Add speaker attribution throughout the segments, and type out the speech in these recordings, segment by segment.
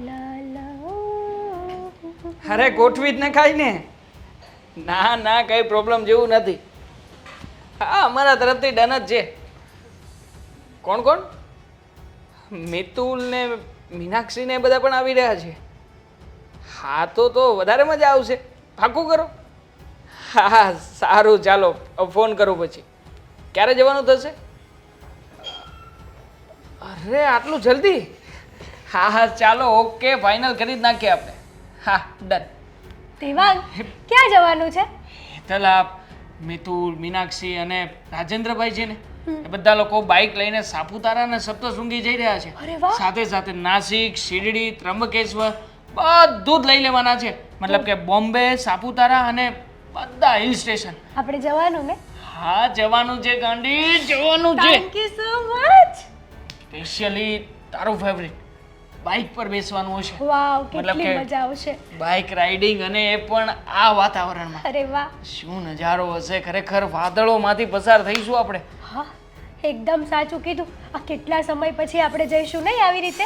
Speaker 1: લા લા ઓ.
Speaker 2: અરે ગોઠવી જ ને ખાઈ ને. ના ના કઈ પ્રોબ્લેમ જેવું નથી. હા અમારા તરફથી ડન જ છે. કોણ કોણ? મિતુલ ને મીનાક્ષી ને બધા પણ આવી રહ્યા છે. હા તો વધારે મજા આવશે. પાક્કું કરો. હા હા સારું ચાલો ફોન કરું પછી. ક્યારે જવાનું થશે? અરે આટલું જલ્દી? હા હા ચાલો ઓકે ફાઇનલ કરી જ નાખીએ આપણે. હા ડન.
Speaker 1: દેવાંગ ક્યાં જવાનું છે?
Speaker 2: હેતલ આ મિતુલ મીનાક્ષી અને રાજેન્દ્રભાઈ છે ને એ બધા લોકો બાઇક લઈને સાપુતારા અને સપ્તશૃંગી જઈ રહ્યા છે.
Speaker 1: અરે વાહ.
Speaker 2: સાથે સાથે નાસિક શિરડી ત્રંબકેશ્વર બધું જ લઈ લેવાના છે. મતલબ કે બોમ્બે સાપુતારા અને બધા હિલ સ્ટેશન.
Speaker 1: આપણે જવાનું ને?
Speaker 2: હા જવાનું છે ગાંડી જવાનું છે.
Speaker 1: Thank you so much.
Speaker 2: Specially તારું ફેવરિટ બાઇક પર બેસવાનું હશે.
Speaker 1: વાવ
Speaker 2: મતલબ
Speaker 1: કેટલી
Speaker 2: કે
Speaker 1: મજા આવશે.
Speaker 2: બાઇક રાઇડિંગ અને એ પણ આ વાતાવરણમાં.
Speaker 1: અરે વાહ.
Speaker 2: શું નજારો હશે ખરેખર. વાદળોમાંથી પસાર થઈશું આપણે.
Speaker 1: હા એકદમ સાચું કીધું. આ કેટલા સમય પછી આપણે જઈશું નહીં આવી રીતે?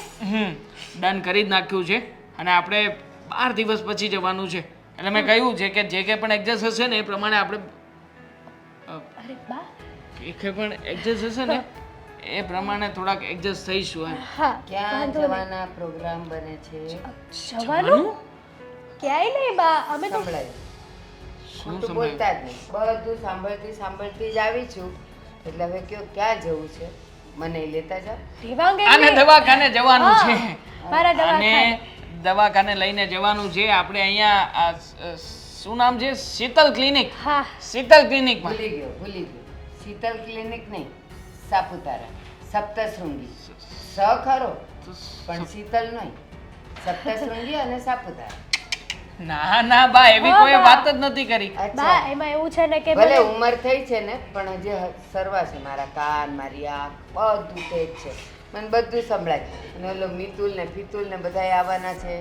Speaker 2: ડન કરી જ નાખ્યું છે અને આપણે 12 દિવસ પછી જવાનું છે. એટલે મેં કહ્યું છે કે જે કંઈ પણ એડજસ્ટ હશે ને એ પ્રમાણે આપણે
Speaker 1: અરે બા.
Speaker 2: જે પણ એડજસ્ટ હશે ને એ પ્રમાણે થોડાક એડજસ્ટ થઈશું એમ.
Speaker 1: હા
Speaker 3: ક્યાં
Speaker 1: વાંધો નહીં.
Speaker 3: જવાના પ્રોગ્રામ બને છે?
Speaker 1: જવાનું? ક્યાંય નહીં બા અમે તો
Speaker 3: સંભળાય.
Speaker 2: શું
Speaker 3: હું તો
Speaker 2: સંભળાયું?
Speaker 3: બોલતા જ નહીં. બધું સાંભળતી જ આવી છું. એટલે હવે કયો ક્યાં જવું છે? મને લેતા જાઓ.
Speaker 1: દેવાંગ
Speaker 2: આને
Speaker 1: એમને-
Speaker 2: દવાખાને જવાનું
Speaker 1: હા,
Speaker 2: છે.
Speaker 1: મારા દવાખાને.
Speaker 2: અને દવાખાને લઈને જવાનું છે આપણે અહીંયા શું નામ છે? શીતલ ક્લિનિક.
Speaker 1: હા
Speaker 2: શીતલ ક્લિનિકમાં.
Speaker 3: ભૂલી ગયો. શીતલ ક્લિનિક નહીં, સાપુતારા સપ્તશૃંગી. સ ખરો પણ શીતલ નહીં. સપ્તશૃંગી અને સાપુતારા.
Speaker 2: ના ના બા એવી
Speaker 1: હા,
Speaker 2: કોઈ
Speaker 1: બા.
Speaker 2: વાત જ નથી કરી.
Speaker 1: બા
Speaker 3: અચ્છા
Speaker 1: એમાં એવું છે ને કે
Speaker 3: ભલે
Speaker 1: મને-
Speaker 3: ઉંમર થઈ છે ને પણ હજી સરવા છે. મારા કાન મારી આંખ બધું તે જ છે. મને બધું સંભળાય. અને ઓલો મિતુલ ને ફિતુલ ને બધાય આવવાના છે.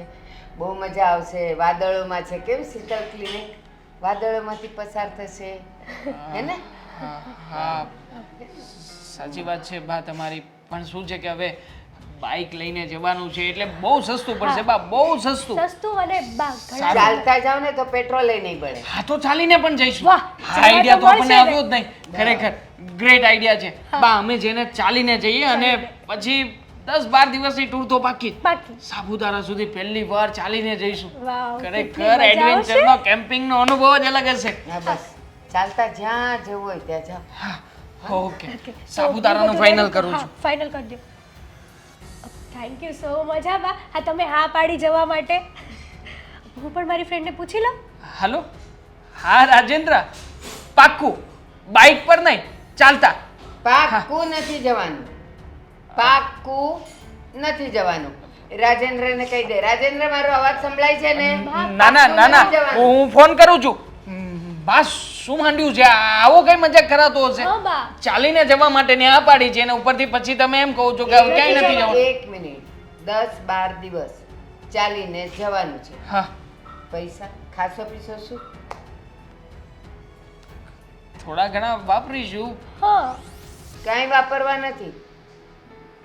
Speaker 3: બહુ મજા આવશે. વાદળોમાં છે. કેમ શીતલ ક્લિનિક વાદળોમાંથી પસાર થશે હે ને?
Speaker 2: હા હા સાચી વાત છે બા તમારી. પણ શું છે કે હવે બાઇક લઈને જવાનું છે એટલે બહુ સસ્તું પડશે બા. બહુ સસ્તું.
Speaker 1: સસ્તું અને બા ઘણા
Speaker 2: સારું.
Speaker 3: ચાલતા જાવ ને તો પેટ્રોલ નહીં બળે.
Speaker 2: હા તો ચાલીને પણ જઈશું.
Speaker 1: વાહ,
Speaker 2: આ
Speaker 1: ચાલવા
Speaker 2: આઈડિયા તો
Speaker 1: તો
Speaker 2: આપણને
Speaker 1: મળશે ને.
Speaker 2: આવ્યો જ નહીં. ખરેખર ગ્રેટ આઈડિયા છે બા. અમે જેને ચાલીને જઈએ અને પછી 10-12 દિવસની ટૂર તો પાકી જ.
Speaker 1: બાકી
Speaker 2: સાપુતારા સુધી પહેલી વાર ચાલીને જઈશું.
Speaker 1: વાવ કેટલી
Speaker 2: ખરેખર
Speaker 1: મજા
Speaker 2: એડવેન્ચરનો કેમ્પિંગનો અનુભવ જ અલગ હશે.
Speaker 3: હા બસ ચાલતા જ્યાં જવું હોય ત્યાં જાઓ.
Speaker 2: હા ઓકે
Speaker 1: આવશે.
Speaker 2: સાપુતારાનું ફાઇનલ કરું છું.
Speaker 1: ફાઇનલ કરી દો. થેન્ક યુ સો મચ હા બા. હા તમે હા પાડી જવા માટે. હું પણ મારી ફ્રેન્ડને પૂછી લઉં.
Speaker 2: હાલો હા રાજેન્દ્ર પાક્કું બાઇક પર નહીં ચાલતા.
Speaker 3: પાક્કું નથી જવાનું. પાક્કું નથી જવાનું. રાજેન્દ્રને કહી દે. રાજેન્દ્ર મારો અવાજ સંભળાય છે ને?
Speaker 2: ના ના ના ના હું ફોન કરું છું. બસ શું માંડ્યું છે? આવો કઈ મજાક કરાતો હશે?
Speaker 1: હા બા.
Speaker 2: ચાલીને જવા માટે ને આ પાડી છે અને ઉપરથી પછી તમે એમ કહો છો કે હવે ક્યાંય નથી જવાનું.
Speaker 3: એક મિનિટ 10-12 દિવસ ચાલીને જવાનું છે.
Speaker 2: હા
Speaker 3: પૈસા ખાસો પીસો શું?
Speaker 2: થોડા ઘણા વાપરીશું.
Speaker 1: હા
Speaker 3: કાંઈ વાપરવા નથી.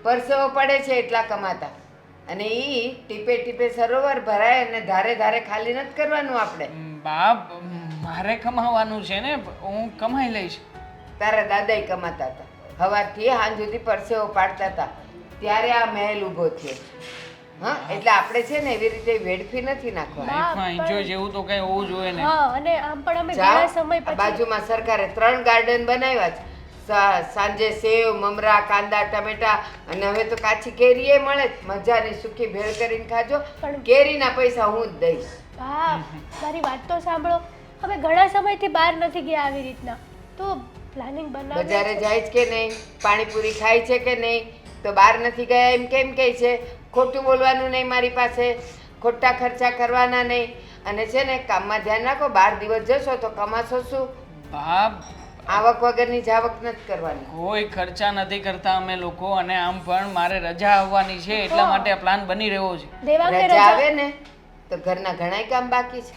Speaker 3: પરસેવો પડે છે એટલા કમાતા. અને ઈ ટીપે ટીપે સરોવર ભરાય અને ધારે ધારે ખાલી નથી કરવાનું આપણે.
Speaker 2: બાપ મારે કમાવાનું છે ને હું કમાઈ લઈશ.
Speaker 3: તારા દાદાએ કમાતા હતા. સવારથી સાંજ સુધી પરસેવો પાડતા હતા. ત્યારે આ મહેલ ઊભો થયો. હા એટલે આપણે છે ને એવી રીતે વેડફી નથી નાખવાનું.
Speaker 2: લાઈફમાં એન્જોય જેવું તો કઈ હોવું જોઈએ ને.
Speaker 1: હા અને આમ પણ અમે
Speaker 3: જાઓ,
Speaker 1: ઘણા સમય
Speaker 3: આ
Speaker 1: પછી
Speaker 3: બાજુમાં સરકારે 3 ગાર્ડન બનાવ્યા છે. સાંજે સેવ મમરા કાંદા ટમેટા અને હવે તો કાચી કેરી એ મળે જ. મજાની સૂકી ભેળ કરીને ખાજો.
Speaker 1: પણ-
Speaker 3: કેરીના પૈસા હું જ દઈશ.
Speaker 1: હા મારી વાત તો સાંભળો. અમે ઘણા સમયથી બહાર નથી ગયા આવી રીતના. તો પ્લાનિંગ
Speaker 3: બજારે
Speaker 1: બનાવી
Speaker 3: જાય છે કે નહીં? પાણીપુરી ખાય છે કે નહીં? તો બહાર નથી ગયા એમ કેમ કહે છે? ખોટું બોલવાનું નહીં મારી પાસે. ખોટા ખર્ચા કરવાના નહીં. અને છે ને કામમાં ધ્યાન રાખો. 12 દિવસ જશો તો કમાશો શું?
Speaker 2: બાપ
Speaker 3: આવક વગરની જાવક નથી કરવાની.
Speaker 2: કોઈ ખર્ચા નથી કરતા અમે લોકો. અને આમ પણ મારે રજા આવવાની છે એટલા માટે આ પ્લાન બની રહ્યો છે.
Speaker 1: દેવાંગને
Speaker 3: રજા
Speaker 1: રજા
Speaker 3: આવે ને તો ઘરના ઘણાય કામ બાકી છે.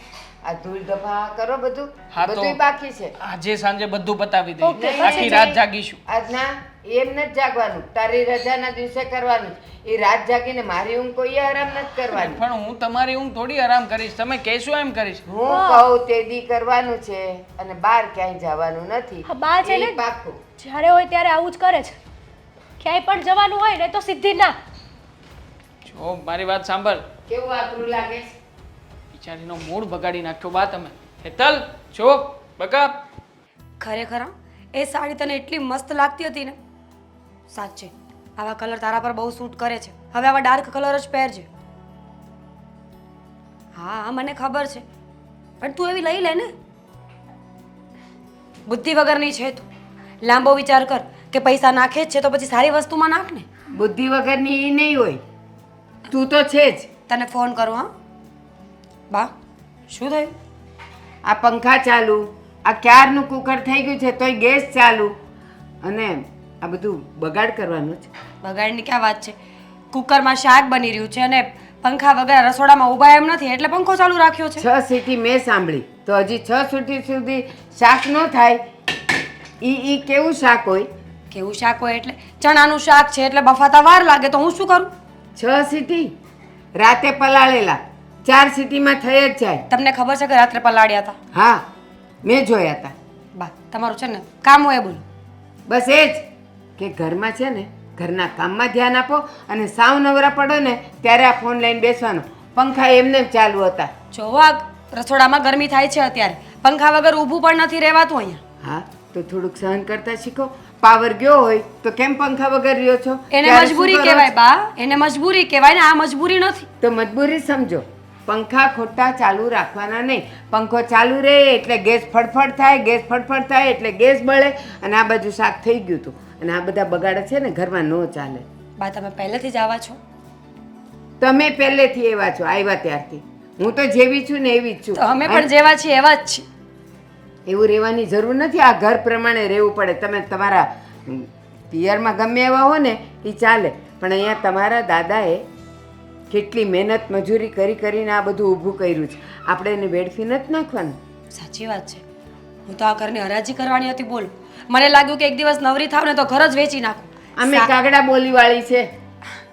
Speaker 3: આ ધૂળ ધફા કરો બધું
Speaker 2: હા તો-
Speaker 3: બધુંય બાકી છે.
Speaker 2: આજે સાંજે બધું પતાવી દઈએ.
Speaker 1: Okay,
Speaker 2: આખી રાત જાગીશું.
Speaker 3: આજના એમ નથી જાગવાનું, તારી રજાના દિવસે કરવાનું. એ રાત જાગીને મારી ઊંઘ કોઈએ આરામ નથી કરવાની.
Speaker 2: પણ હું તમારી ઊંઘ થોડી આરામ કરીશ, તમે કહેશો એમ કરીશ.
Speaker 3: હું કહું તે દી કરવાનું છે અને બહાર ક્યાંય જવાનું નથી.
Speaker 1: હા, બા છે ને
Speaker 3: એ પાક્કું.
Speaker 1: જ્યારે હોય ત્યારે આવું જ કરે છે. ક્યાંય પણ જવાનું હોય ને તો સીધી ના.
Speaker 2: જો મારી વાત સાંભળ,
Speaker 3: કેવું આકરું લાગે છે?
Speaker 2: બિચારીનો મૂડ બગાડી નાખ્યો બા તમે. હેતલ જો બકા,
Speaker 4: ખરેખર હા, એ સાડી તને એટલી મસ્ત લાગતી હતી ને. સાચે આવા કલર તારા પર બહુ સૂટ કરે છે. હવે આવા ડાર્ક કલર જ પહેરજે. હા મને ખબર છે, પણ તું એવી લઈ લે ને. બુદ્ધિ વગરની છે તું. લાંબો વિચાર કર કે પૈસા નાખે જ છે તો પછી સારી વસ્તુમાં નાખ ને.
Speaker 3: બુદ્ધિ વગરની એ નહીં હોય, તું તો છે જ.
Speaker 4: તને ફોન કરું હા. બા શું થયું?
Speaker 3: આ પંખા ચાલુ, આ ક્યારનું કુકર થઈ ગયું છે તોય ગેસ ચાલુ, અને આ બધું બગાડ કરવાનું છે.
Speaker 4: બગાડની ક્યાં વાત છે? કુકરમાં શાક બની રહ્યું છે અને પંખા વગર રસોડામાં ઊભા એમ નથી એટલે પંખો ચાલુ રાખ્યો છે.
Speaker 3: 6 સીટી મેં સાંભળી તો હજી 6 સીટી સુધી શાક ન થાય. ઈ કેવું શાક હોય?
Speaker 4: કેવું શાક હોય એટલે ચણાનું શાક છે એટલે બફાતા વાર લાગે તો હું શું કરું?
Speaker 3: 6 સીટી રાતે પલાળેલા 4 સીટીમાં થઈ જ જાય.
Speaker 4: તમને ખબર છે કે રાત્રે પલાળ્યા હતા?
Speaker 3: હા, મેં જોયા હતા.
Speaker 4: બા તમારું છે ને કામ હોય બોલો.
Speaker 3: બસ એ જ કે ઘરમાં છે ને ઘરના કામમાં ધ્યાન આપો અને સાવ નવરા પડો ને ત્યારે આ ફોન લઈને બેસવાનો. પંખા એમને જ ચાલુ હતા.
Speaker 4: જો આ રસોડામાં ગરમી થાય છે અત્યારે, પંખા વગર ઊભું પણ નથી રહેવાતું અહીંયા.
Speaker 3: હા તો થોડુંક સહન કરતા શીખો. પાવર ગયો હોય તો કેમ પંખા વગર રહ્યો છો?
Speaker 4: એને
Speaker 3: ત્યારે શું
Speaker 4: મજબૂરી
Speaker 3: કરો
Speaker 4: કહેવાય
Speaker 3: છો?
Speaker 4: બા, એને મજબૂરી કહેવાય ને આ મજબૂરી નથી.
Speaker 3: તો મજબૂરી સમજો. પંખા ખોટા ચાલુ રાખવાના નહીં. પંખો ચાલુ રહે એટલે ગેસ ફડફડ થાય, ગેસ ફડફડ થાય એટલે ગેસ બળે, અને આ બધું શાક થઈ ગયું હતું. અને આ બધા બગાડા છે ને ઘરમાં ન ચાલે.
Speaker 4: બા તમે પહેલેથી જ આવા છો
Speaker 3: તમે પહેલેથી એવા છો, આવ્યા ત્યારથી. હું તો જેવી છું ને એવી જ છું.
Speaker 4: તો અમે પણ જેવા છીએ એવા જ છીએ.
Speaker 3: એવું રહેવાની જરૂર નથી. આ ઘર પ્રમાણે રહેવું પડે. તમે તમારા પિયરમાં ગમે એવા હો ને એ ચાલે, પણ અહીંયા તમારા દાદાએ કેટલી મહેનત મજૂરી કરી કરીને આ બધું ઊભું કર્યું છે. આપણે એને વેડફી નથી નાખવાનું.
Speaker 4: સાચી વાત છે. હું તો આ ઘરની હરાજી કરવાની હતી બોલો. મને લાગ્યું કે એક દિવસ નવરી થાવ ને તો ઘર જ વેચી નાખું.
Speaker 3: અમે કાગડા બોલીવાળી છે.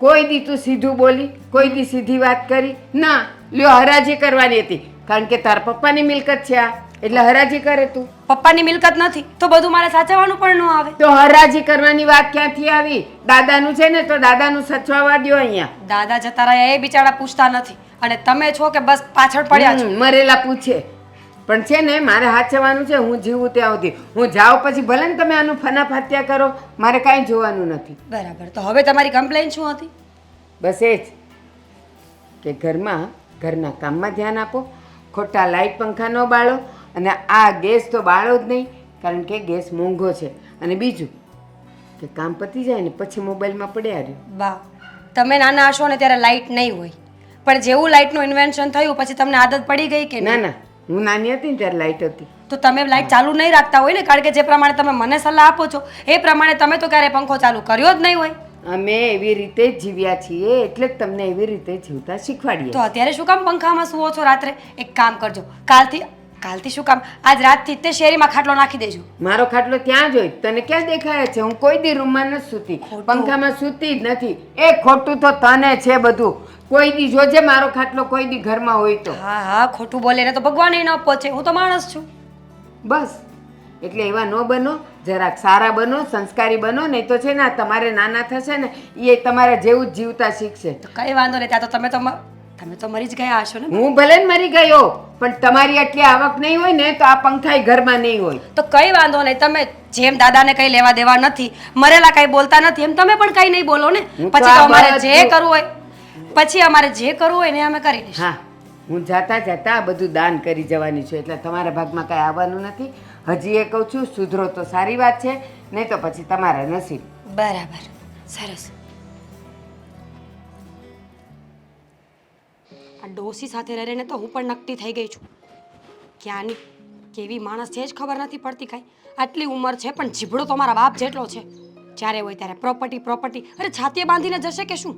Speaker 3: કોઈ દી તું સીધું બોલી, કોઈ દી સીધી વાત કરી ના. લ્યો હરાજી કરવાની હતી કારણ કે તારા પપ્પાની મિલકત છે આ, એટલે હરાજી કરે તું.
Speaker 4: પપ્પાની મિલકત નથી તો બધું મારે સાચવવાનું પણ ન આવે.
Speaker 3: તો હરાજી કરવાની વાત ક્યાંથી આવી? દાદાનું છે ને તો દાદાનું સચવાવા દ્યો અહીંયા.
Speaker 4: દાદા જતા રહ્યા એ બિચારા પૂછતા નથી અને તમે છો કે બસ પાછળ પડ્યા છો.
Speaker 3: મરેલા પૂછે પણ છે ને મારે હાચવાનું છે. હું જીવું ત્યાં સુધી. હું જાઉં પછી ભલે ને તમે આનું ફનાફાત્યા કરો, મારે કાંઈ જોવાનું નથી.
Speaker 4: બરાબર. તો હવે તમારી કમ્પ્લેન શું હતી?
Speaker 3: બસ એ જ કે ઘરના કામમાં ધ્યાન આપો, ખોટા લાઇટ પંખા ન બાળો, અને આ ગેસ તો બાળો જ નહીં કારણ કે ગેસ મોંઘો છે. અને બીજું કે કામ પતી જાય ને પછી મોબાઈલમાં પડ્યા રહ્યો.
Speaker 4: બા તમે નાના હશો ને ત્યારે લાઇટ નહીં હોય, પણ જેવું લાઇટનું ઇન્વેન્શન થયું પછી તમને આદત પડી ગઈ કે
Speaker 3: ના
Speaker 4: નહીં?
Speaker 3: ના, હું નાની હતી ને ત્યારે લાઇટ હતી.
Speaker 4: તો તમે લાઇટ ચાલુ નહીં રાખતા હોય ને, કારણ કે જે પ્રમાણે તમે મને સલાહ આપો છો એ પ્રમાણે તમે તો ક્યારે પંખો ચાલુ કર્યો જ નહીં હોય.
Speaker 3: અમે એવી રીતે જ જીવ્યા છીએ એટલે જ તમને એવી રીતે જીવતા શીખવાડીએ.
Speaker 4: તો અત્યારે શું કામ પંખામાં સૂવો છો રાત્રે? એક કામ કરજો, કાલથી શું કામ આજ રાતથી જ તે શેરીમાં ખાટલો નાખી દેજો.
Speaker 3: મારો ખાટલો ત્યાં જ હોય, તને ક્યાં દેખાય છે? હું કોઈ દી રૂમમાં નથી સૂતી, પંખામાં સૂતી જ નથી. એ ખોટું તો તને છે બધું. કોઈ દી જોજે મારો ખાટલો કોઈ દી ઘરમાં હોય તો.
Speaker 4: હા હા, ખોટું બોલે ને તો ભગવાન ન પહોંચે. હું તો માણસ છું.
Speaker 3: બસ એટલે એવા ન બનો, જરાક સારા બનો, સંસ્કારી બનો. નહીં તો છે ને આ તમારે નાના થશે ને એ તમારા જેવું જ જીવતા શીખશે.
Speaker 4: તો કઈ વાંધો નહીં. ત્યાં તો તમે તો મરી જ ગયા હશો ને.
Speaker 3: હું ભલે ને મરી ગયો પણ તમારી આટલી આવક નહીં હોય ને તો આ પંખાય ઘરમાં નહીં હોય.
Speaker 4: તો કઈ વાંધો નહીં. તમે જેમ દાદાને કઈ લેવા દેવા નથી, મરેલા કઈ બોલતા નથી, એમ તમે પણ કઈ નહીં બોલો ને. પછી તો અમારે જે કરવું હોય ને અમે કરી દઈશું.
Speaker 3: હા, હું જાતા આ બધું દાન કરી જવાની છું એટલે તમારા ભાગમાં કાંઈ આવવાનું નથી. હજી એ કહું છું સુધરો તો સારી વાત છે, નહીં તો પછી તમારા નસીબ.
Speaker 4: બરાબર, સરસ. આ ડોસી સાથે રહીને તો હું પણ નક્કી થઈ ગઈ છું. ક્યાંની કેવી માણસ છે જ ખબર નથી પડતી કાંઈ. આટલી ઉંમર છે પણ જીભડો તો મારા બાપ જેટલો છે. જ્યારે હોય ત્યારે પ્રોપર્ટી. અરે છાતીએ બાંધીને જશે કે શું?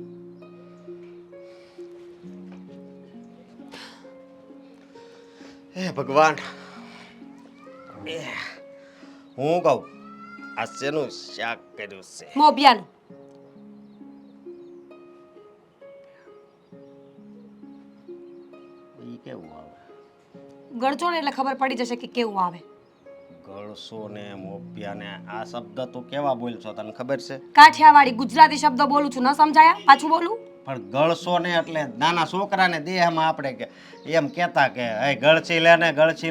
Speaker 5: હે ભગવાન, હું કહું આ શેનું શાક કર્યું છે?
Speaker 4: મોબિયાનું.
Speaker 5: ઈ કેવું આવે?
Speaker 4: ગળજો ને એટલે ખબર પડી જશે કે કેવું આવે.
Speaker 5: ગળસો ને મોપિયા ને આ શબ્દ તું કેવા બોલશો તને ખબર છે?
Speaker 4: કાઠિયાવાડી ગુજરાતી શબ્દ બોલું છું, ન સમજાયા? પાછું બોલું?
Speaker 5: પણ ગળસો ને એટલે નાના છોકરાને દેહમાં આપણે કે એમ કહેતા કે હે ગળચી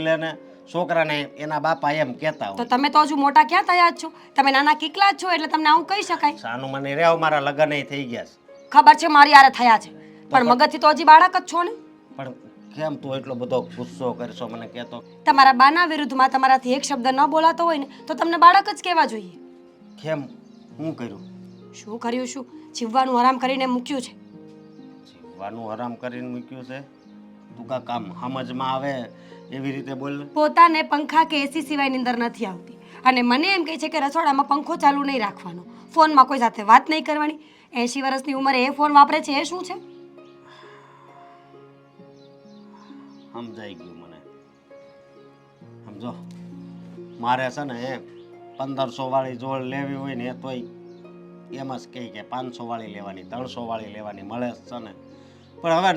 Speaker 5: લે ને છોકરાને એના બાપા એમ કહેતા
Speaker 4: તો
Speaker 5: હોય.
Speaker 4: તમે તો હજુ મોટા ક્યાં થયા જ છો? તમે નાના કીકલા જ છો એટલે તમને આવું કહી શકાય.
Speaker 5: સાનું મને રેવ મારા લગ્ન થઈ ગયા છે.
Speaker 4: ખબર છે મારી હારે થયા છે, પણ મગજથી તો હજી બાળક જ છો ને.
Speaker 5: પણ કેમ તું એટલો બધો ગુસ્સો કરશો મને કહેતો?
Speaker 4: તમારા બાના વિરુદ્ધમાં તમારાથી એક શબ્દ ન બોલાતો હોય ને તો તમને બાળક જ કહેવા જોઈએ.
Speaker 5: કેમ હું કર્યું?
Speaker 4: શું કર્યું? શું જીવવાનું આરામ કરીને મૂક્યું છે.
Speaker 5: જીવવાનું આરામ કરીને મૂક્યું છે? તું કા કામ સમજમાં આવે એવી રીતે બોલ.
Speaker 4: પોતાને પંખા કે એસી સિવાયની અંદર નથી આવતી અને મને એમ કહે છે કે રસોડામાં પંખો ચાલુ નહીં રાખવાનો, ફોનમાં કોઈ સાથે વાત નહીં કરવાની. 80 વર્ષની ઉંમરે એ ફોન વાપરે છે, એ શું છે?
Speaker 5: સમજાઈ ગયું મને. સમજો મારે છે ને એ 1500 વાળી જોડ લેવી હોય ને તોય એમ જ કહે કે 500 વાળી લેવાની, 300 વાળી લેવાની મળે જ છે ને. પણ હવે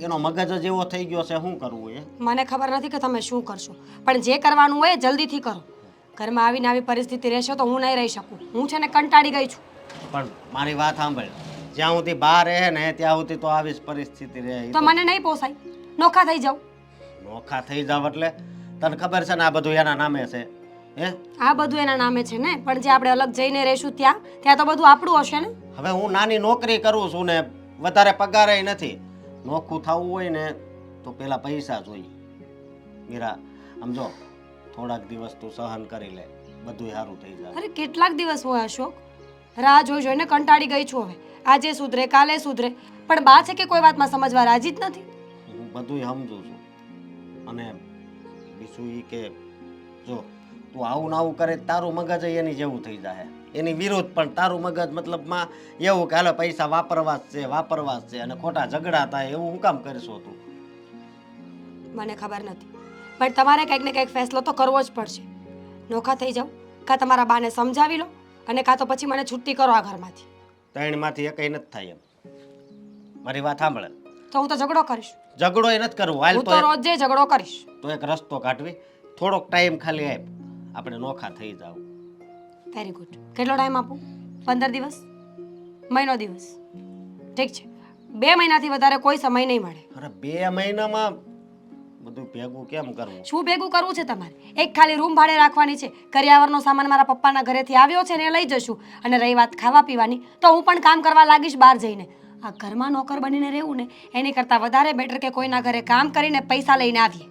Speaker 5: એનો મગજ જ એવો થઈ ગયો છે, શું કરવું એ
Speaker 4: મને ખબર નથી કે તમે શું કરશો, પણ જે કરવાનું હોય એ જલ્દીથી કરો. ઘરમાં આવીને આવી પરિસ્થિતિ રહેશે તો હું નહીં રહી શકું. હું છે ને કંટાળી ગઈ છું.
Speaker 5: પણ મારી વાત સાંભળ, જ્યાં સુધી બહાર રહે ને ત્યાં સુધી તો આવી જ પરિસ્થિતિ રહે.
Speaker 4: તો મને નહીં પોસાય, નોખા થઈ જાવ.
Speaker 5: નોખા થઈ જાવ એટલે તને ખબર છે ને આ બધું એના નામે છે? હે
Speaker 4: આ બધું એના નામે છે ને, પણ જે આપણે અલગ જઈને રહીશું ત્યાં તો બધું આપણું હશે ને.
Speaker 5: હવે હું નાની નોકરી કરું છું ને વધારે પગારે નથી. નોખું થવું હોય ને તો પેલા પૈસા જોઈએ. મીરા સમજો થોડાક દિવસ તું સહન કરી લે, બધું સારું થઈ જાય.
Speaker 4: અરે કેટલાક દિવસ હોય અશોક, રાહ જોઈ જોઈને કંટાળી ગઈ છું. હવે આજે સુધરે કાલે સુધરે, પણ બા છે કે કોઈ વાતમાં સમજવા રાજી જ નથી.
Speaker 5: હું બધુંય સમજુ છું. અને બીજું એ કે જો તું આવું ને આવું કરે તારું મગજ એની જેવું થઈ જાય, એની વિરુદ્ધ. પણ તારું મગજ મતલબમાં એવું કે હાલે પૈસા વાપરવા જ છે અને ખોટા ઝઘડા થાય એવું હું કામ કરશો તું?
Speaker 4: મને ખબર નથી, પણ તમારે કંઈક ને કંઈક ફેસલો તો કરવો જ પડશે. નોખા થઈ જાઓ, કાં તમારા બાને સમજાવી લો અને કાં તો પછી મને છુટ્ટી કરો આ ઘરમાંથી.
Speaker 5: ત્રણમાંથી એકય નથી થાય એમ. મારી વાત સાંભળે
Speaker 4: તો હું તો ઝઘડો કરીશ.
Speaker 5: ઝઘડો એ નથી કરવો. હાલ
Speaker 4: હું તો રોજ જે ઝઘડો કરીશ.
Speaker 5: તો એક રસ્તો કાઢવી, થોડોક ટાઈમ ખાલી આપ, આપણે નોખા થઈ જાવ.
Speaker 4: Very good. કેટલો ટાઈમ આપું? 15 દિવસ? મહિનો દિવસ? ઠીક છે, 2 મહિનાથી વધારે કોઈ સમય નહીં મળે.
Speaker 5: અરે 2 મહિનામાં બધું ભેગું કેમ કરવું?
Speaker 4: શું ભેગું કરવું છે તમારે? એક ખાલી રૂમ ભાડે રાખવાની છે. કરિયાવરનો સામાન મારા પપ્પાના ઘરેથી આવ્યો છે ને એ લઈ જશું. અને રહી વાત ખાવા પીવાની, તો હું પણ કામ કરવા લાગીશ બહાર જઈને. આ ઘરમાં નોકર બનીને રહેવું ને એની કરતાં વધારે બેટર કે કોઈના ઘરે કામ કરીને પૈસા લઈને આવીએ.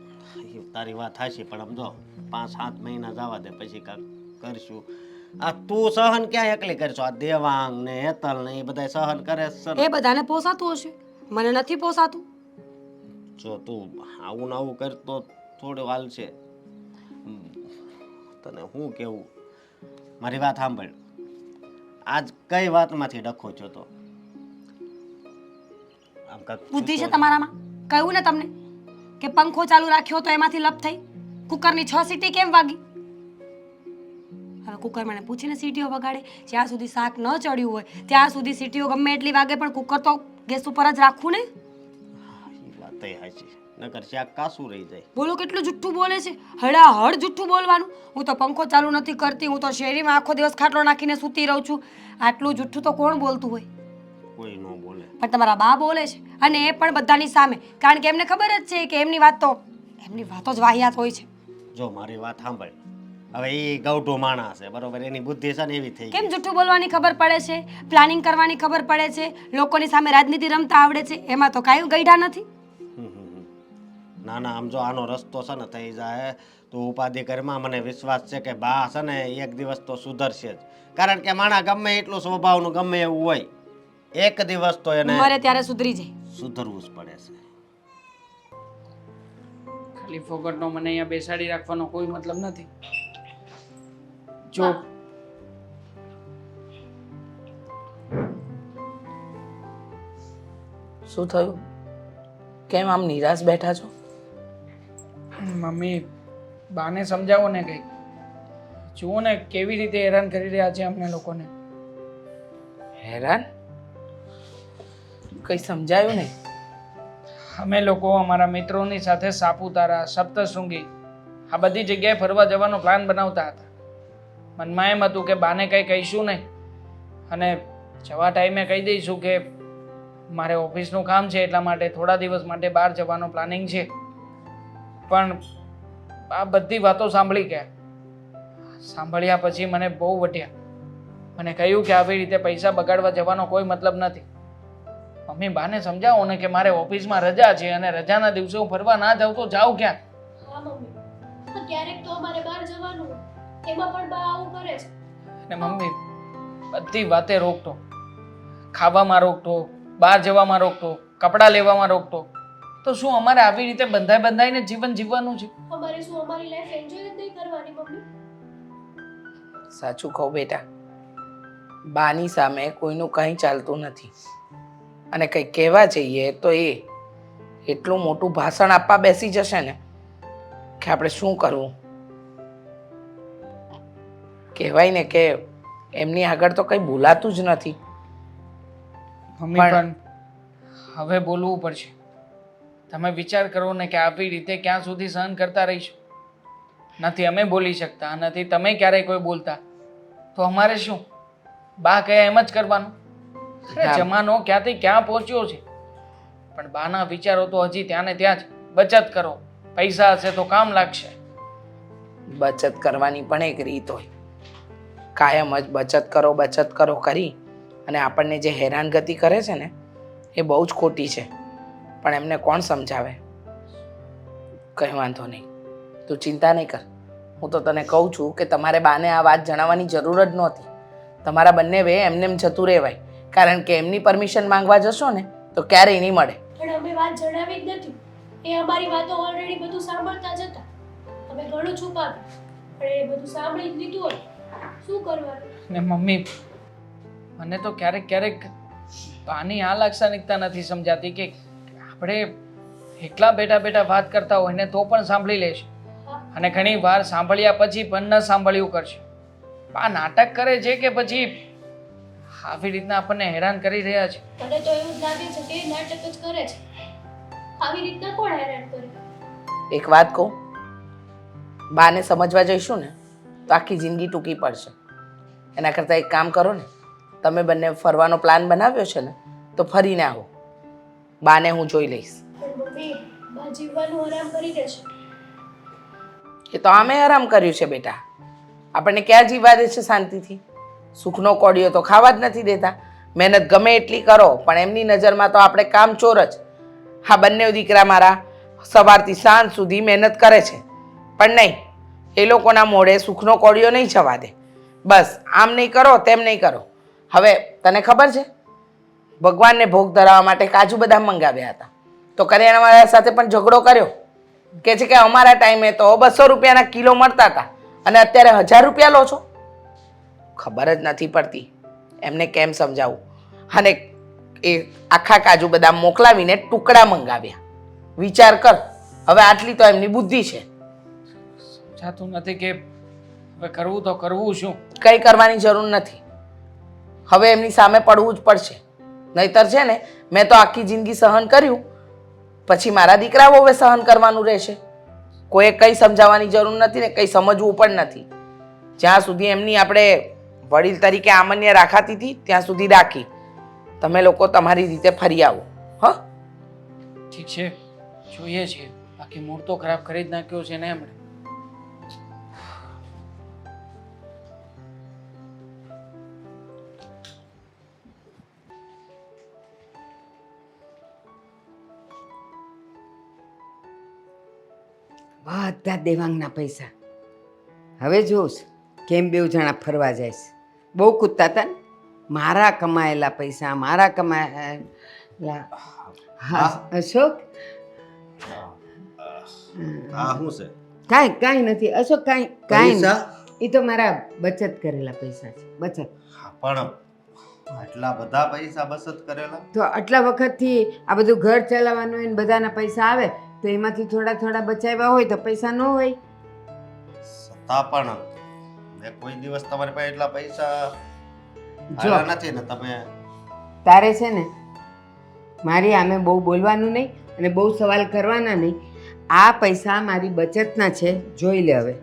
Speaker 5: તારી વાત થાશે, પણ સમજો 5-7 મહિના જવા દે, પછી કાંઈક કરશું. આ તું સહન ક્યાં એકલી કરશો? આ દેવાંગ ને હેતલ ને એ બધા સહન કરે છે ને.
Speaker 4: એ બધાને પોસાતું હશે, મને નથી પોસાતું.
Speaker 5: જો તું આવું ને આવું કરતો થોડું હાલશે. તને હું કેવું, મારી વાત સાંભળ. આજ કઈ વાતમાંથી ડખો છો તો? આમ કાંઈક
Speaker 4: બુદ્ધિ છે તમારામાં? કહ્યું ને તમને કે પંખો ચાલુ રાખ્યો તો એમાંથી લપ થઈ. કુકરની 6 સીટી કેમ વાગી? હવે કુકર મને પૂછીને સીટીઓ વગાડે. જ્યાં સુધી શાક ન ચડ્યું હોય ત્યાં સુધી સીટીઓ ગમે એટલી વાગે, પણ કુકર તો ગેસ ઉપર જ રાખવું ને.
Speaker 5: એ વાત હાચી, નકર શાક કાસું રહી જાય.
Speaker 4: બોલો કેટલું જુઠ્ઠું બોલે છે, હળાહળ જુઠ્ઠું બોલવાનું. હું તો પંખો ચાલુ નથી કરતી, હું તો શેરીમાં આખો દિવસ ખાટલો નાખીને સૂતી રહું છું. આટલું જુઠ્ઠું તો કોણ બોલતું હોય?
Speaker 5: કોઈ ન બોલે.
Speaker 4: પણ તમારા બા બોલે છે, અને એ પણ બધાની સામે. કારણ કે એમને ખબર જ છે કે એમની વાતો જ વાહિયાત હોય છે.
Speaker 5: જો મારી વાત સાંભળ, હવે એ ગૌઢો માણસ છે બરોબર, એની બુદ્ધિ છે ને એવી થઈ
Speaker 4: કેમ
Speaker 5: ગઈ.
Speaker 4: જુઠ્ઠું બોલવાની ખબર પડે છે, પ્લાનિંગ કરવાની ખબર પડે છે, લોકોની સામે રાજનીતિ રમતા આવડે છે, એમાં તો કાંઈ ગઈઢા નથી.
Speaker 5: ના ના, આમ જો આનો રસ્તો છે ને થઈ જાય તો ઉપાધિ ઘરમાં મને વિશ્વાસ છે કે બા છે ને એક દિવસ તો સુધરશે જ. કારણ કે માણા ગમે એટલું સ્વભાવનું ગમે એવું હોય, એક દિવસ તો એને
Speaker 4: મરે ત્યારે સુધરી જાય.
Speaker 5: સુધરવું જ પડે છે.
Speaker 2: ખાલી ફોગટનો મને અહીંયા બેસાડી રાખવાનો કોઈ મતલબ નથી. જો
Speaker 6: શું થયું? કેમ આમ નિરાશ બેઠા છો?
Speaker 2: મમ્મી બાને સમજાવો ને કંઈક. જુઓ ને કેવી રીતે હેરાન કરી રહ્યા છે અમને લોકોને.
Speaker 6: હેરાન? કઈ સમજાયું નહીં.
Speaker 2: અમે લોકો અમારા મિત્રોની સાથે સાપુતારા, સપ્તશૃંગી આ બધી જગ્યાએ ફરવા જવાનો પ્લાન બનાવતા હતા. મનમાં એમ હતું કે બાને કંઈ કહીશું નહીં અને જવા ટાઈમે કહી દઈશું કે મારે ઓફિસનું કામ છે એટલા માટે થોડા દિવસ માટે બહાર જવાનો પ્લાનિંગ છે. પણ આ બધી વાતો સાંભળી ગયા. સાંભળ્યા પછી મને બહુ વઢ્યા. મને કહ્યું કે આવી રીતે પૈસા બગાડવા જવાનો કોઈ મતલબ નથી. મમ્મી બાને સમજાવો ને કે મારે ઓફિસમાં રજા છે અને રજાના દિવસે હું ફરવા ના જાઉં તો જાઉં ક્યાં?
Speaker 1: હા મમ્મી, હા, ક્યારેક તો અમારે બહાર જવાનું હોય, એમાં પણ બા આવું કરે છે.
Speaker 2: અને મમ્મી બધી વાતે રોકતો, ખાવામાં રોકતો, બહાર જવામાં રોકતો, કપડાં લેવામાં રોકતો. તો શું અમારે આવી રીતે બંધાઈને જીવન જીવવાનું છે?
Speaker 1: અમારે શું અમારી લાઈફ એન્જોય જ નહીં કરવાની મમ્મી?
Speaker 6: સાચું કહું બેટા, બાની સામે કોઈનું કંઈ ચાલતું નથી. અને કંઈ કહેવા જઈએ તો એ એટલું મોટું ભાષણ આપવા બેસી જશે ને કે આપણે શું કરવું. કહેવાય ને કે એમની આગળ તો કંઈ બોલાતું જ નથી.
Speaker 2: મમ્મી પણ હવે બોલવું પડશે. તમે વિચાર કરો ને કે આવી રીતે ક્યાં સુધી સહન કરતા રહીશું? નથી અમે બોલી શકતા, નથી તમે ક્યારેય કોઈ બોલતા, તો અમારે શું? બા કહે એમ જ કરવાનું. અરે જમાનો ક્યાંથી ક્યાં પહોંચ્યો છે. પણ બાના વિચારો તો હજી ત્યાં ને ત્યાં જ. બચત કરો, પૈસા હશે તો કામ લાગશે.
Speaker 6: બચત કરવાની પણ એક રીત હોય. કાયમ જ બચત કરો કરી અને આપણને જે હેરાનગતિ કરે છે ને એ બહુ જ ખોટી છે. પણ એમને કોણ સમજાવે? કંઈ વાંધો નહીં, તું ચિંતા નહીં કર. હું તો તને કહું છું કે તમારે બાને આ વાત જણાવવાની જરૂર જ નહોતી. તમારા બંને વે એમને એમ જતું રહેવાય. કારણ કે એમની પરમિશન માંગવા જશો ને તો ક્યારેય નહીં મળે.
Speaker 1: પણ અમે વાત જણાવી જ નથી. એ અમારી વાતો ઓલરેડી બધું સાંભળતા જ હતા. અમે ઘણું છુપાવ્યું, પણ એ બધું સાંભળી જ લીધું હોય. શું કરવાનું?
Speaker 2: ને મમ્મી મને તો ક્યારેક બાની આ લાક્ષણિકતા નથી સમજાતી કે આપણે એકલા બેઠા વાત કરતા હોય ને તો પણ સાંભળી લેશે અને ઘણી વાર સાંભળ્યા પછી પણ ન સાંભળ્યું કરશે. આ નાટક કરે છે કે પછી આવી રીતના આપણને હેરાન કરી રહ્યા છે?
Speaker 1: મને તો એવું જ લાગે છે કે એ નાટક જ કરે છે. આવી રીતના કોણ હેરાન કરે?
Speaker 6: એક વાત કહું, બાને સમજવા જઈશું ને તો આખી જિંદગી ટૂંકી પડશે. એના કરતાં એક કામ કરો ને, તમે બંને ફરવાનો પ્લાન બનાવ્યો છે ને તો ફરીને આવો. બાને હું જોઈ લઈશ.
Speaker 1: પણ મમ્મી, બા જીવવાનું આરામ કરી દેશે.
Speaker 6: એ તો આમે આરામ કર્યું છે બેટા. આપણને ક્યાં જીવવા દે છે શાંતિથી? સુખનો કોડિયો તો ખાવા જ નથી દેતા. મહેનત ગમે એટલી કરો પણ એમની નજરમાં તો આપણે કામચોર જ. હા, બંને દીકરા મારા સવારથી સાંજ સુધી મહેનત કરે છે પણ નહીં, એ લોકોના મોઢે સુખનો કોડિયો નહીં જવા દે. બસ આમ નહીં કરો તેમ નહીં કરો. હવે તને ખબર છે, ભગવાનને ભોગ ધરાવવા માટે કાજુ બદામ મંગાવ્યા હતા તો કરિયાણાવાળા સાથે પણ ઝઘડો કર્યો. કહે છે કે અમારા ટાઈમે તો 200 રૂપિયાના કિલો મળતા હતા અને અત્યારે 1000 રૂપિયા લો છો. ખબર જ નથી પડતી એમને કેમ સમજાવું. અને એ આખા કાજુ બદામ મોકલાવીને ટુકડા મંગાવ્યા. વિચાર કર, હવે આટલી તો એમની બુદ્ધિ છે.
Speaker 2: સમજાતું નથી કે હવે કરવું તો કરવું શું?
Speaker 6: કંઈ કરવાની જરૂર નથી. હવે એમની સામે પડવું જ પડશે. નહીતર છે ને, મેં તો આખી જિંદગી સહન કર્યું, પછી મારા દીકરાઓ હવે સહન કરવાનું રહેશે. કોઈએ કંઈ સમજાવવાની જરૂર નથી ને કંઈ સમજવું પણ નથી. જ્યાં સુધી એમની આપણે વડીલ તરીકે આમન્ય રાખાતી હતી ત્યાં સુધી રાખી. તમે લોકો તમારી રીતે ફરી આવો. હ,
Speaker 2: ઠીક છે, જોઈએ છીએ. બાકી મૂડ તો ખરાબ કરી જ નાખ્યો છે ને એમણે.
Speaker 3: બધા દેવાંગના પૈસા હવે જોઉં કેમ બેઉ જણા ફરવા જાય છે. બહુ કૂદતા હતા ને, મારા કમાયેલા પૈસા, મારા કમાયેલા. હા અશોક,
Speaker 5: આ શું છે?
Speaker 3: કાંઈ નથી અશોક, કાંઈ નહીં. એ તો મારા બચત કરેલા પૈસા છે. બચત
Speaker 5: પણ આટલા બધા પૈસા બચત કરેલા?
Speaker 3: તો આટલા વખતથી આ બધું ઘર ચલાવવાનું હોય ને બધાના પૈસા આવે તો એમાંથી થોડા થોડા બચાવ્યા હોય તો પૈસા ન હોય.
Speaker 5: છતાં પણ હવે કોઈ દિવસ તમારી પાસે એટલા પૈસા
Speaker 3: જો.
Speaker 5: આવ્યા નથી ને તમે
Speaker 3: તારે છે ને મારી આમે બહુ બોલવાનું નહીં અને બહુ સવાલ કરવાના નહીં. આ પૈસા મારી બચતના છે, જોઈ લે હવે.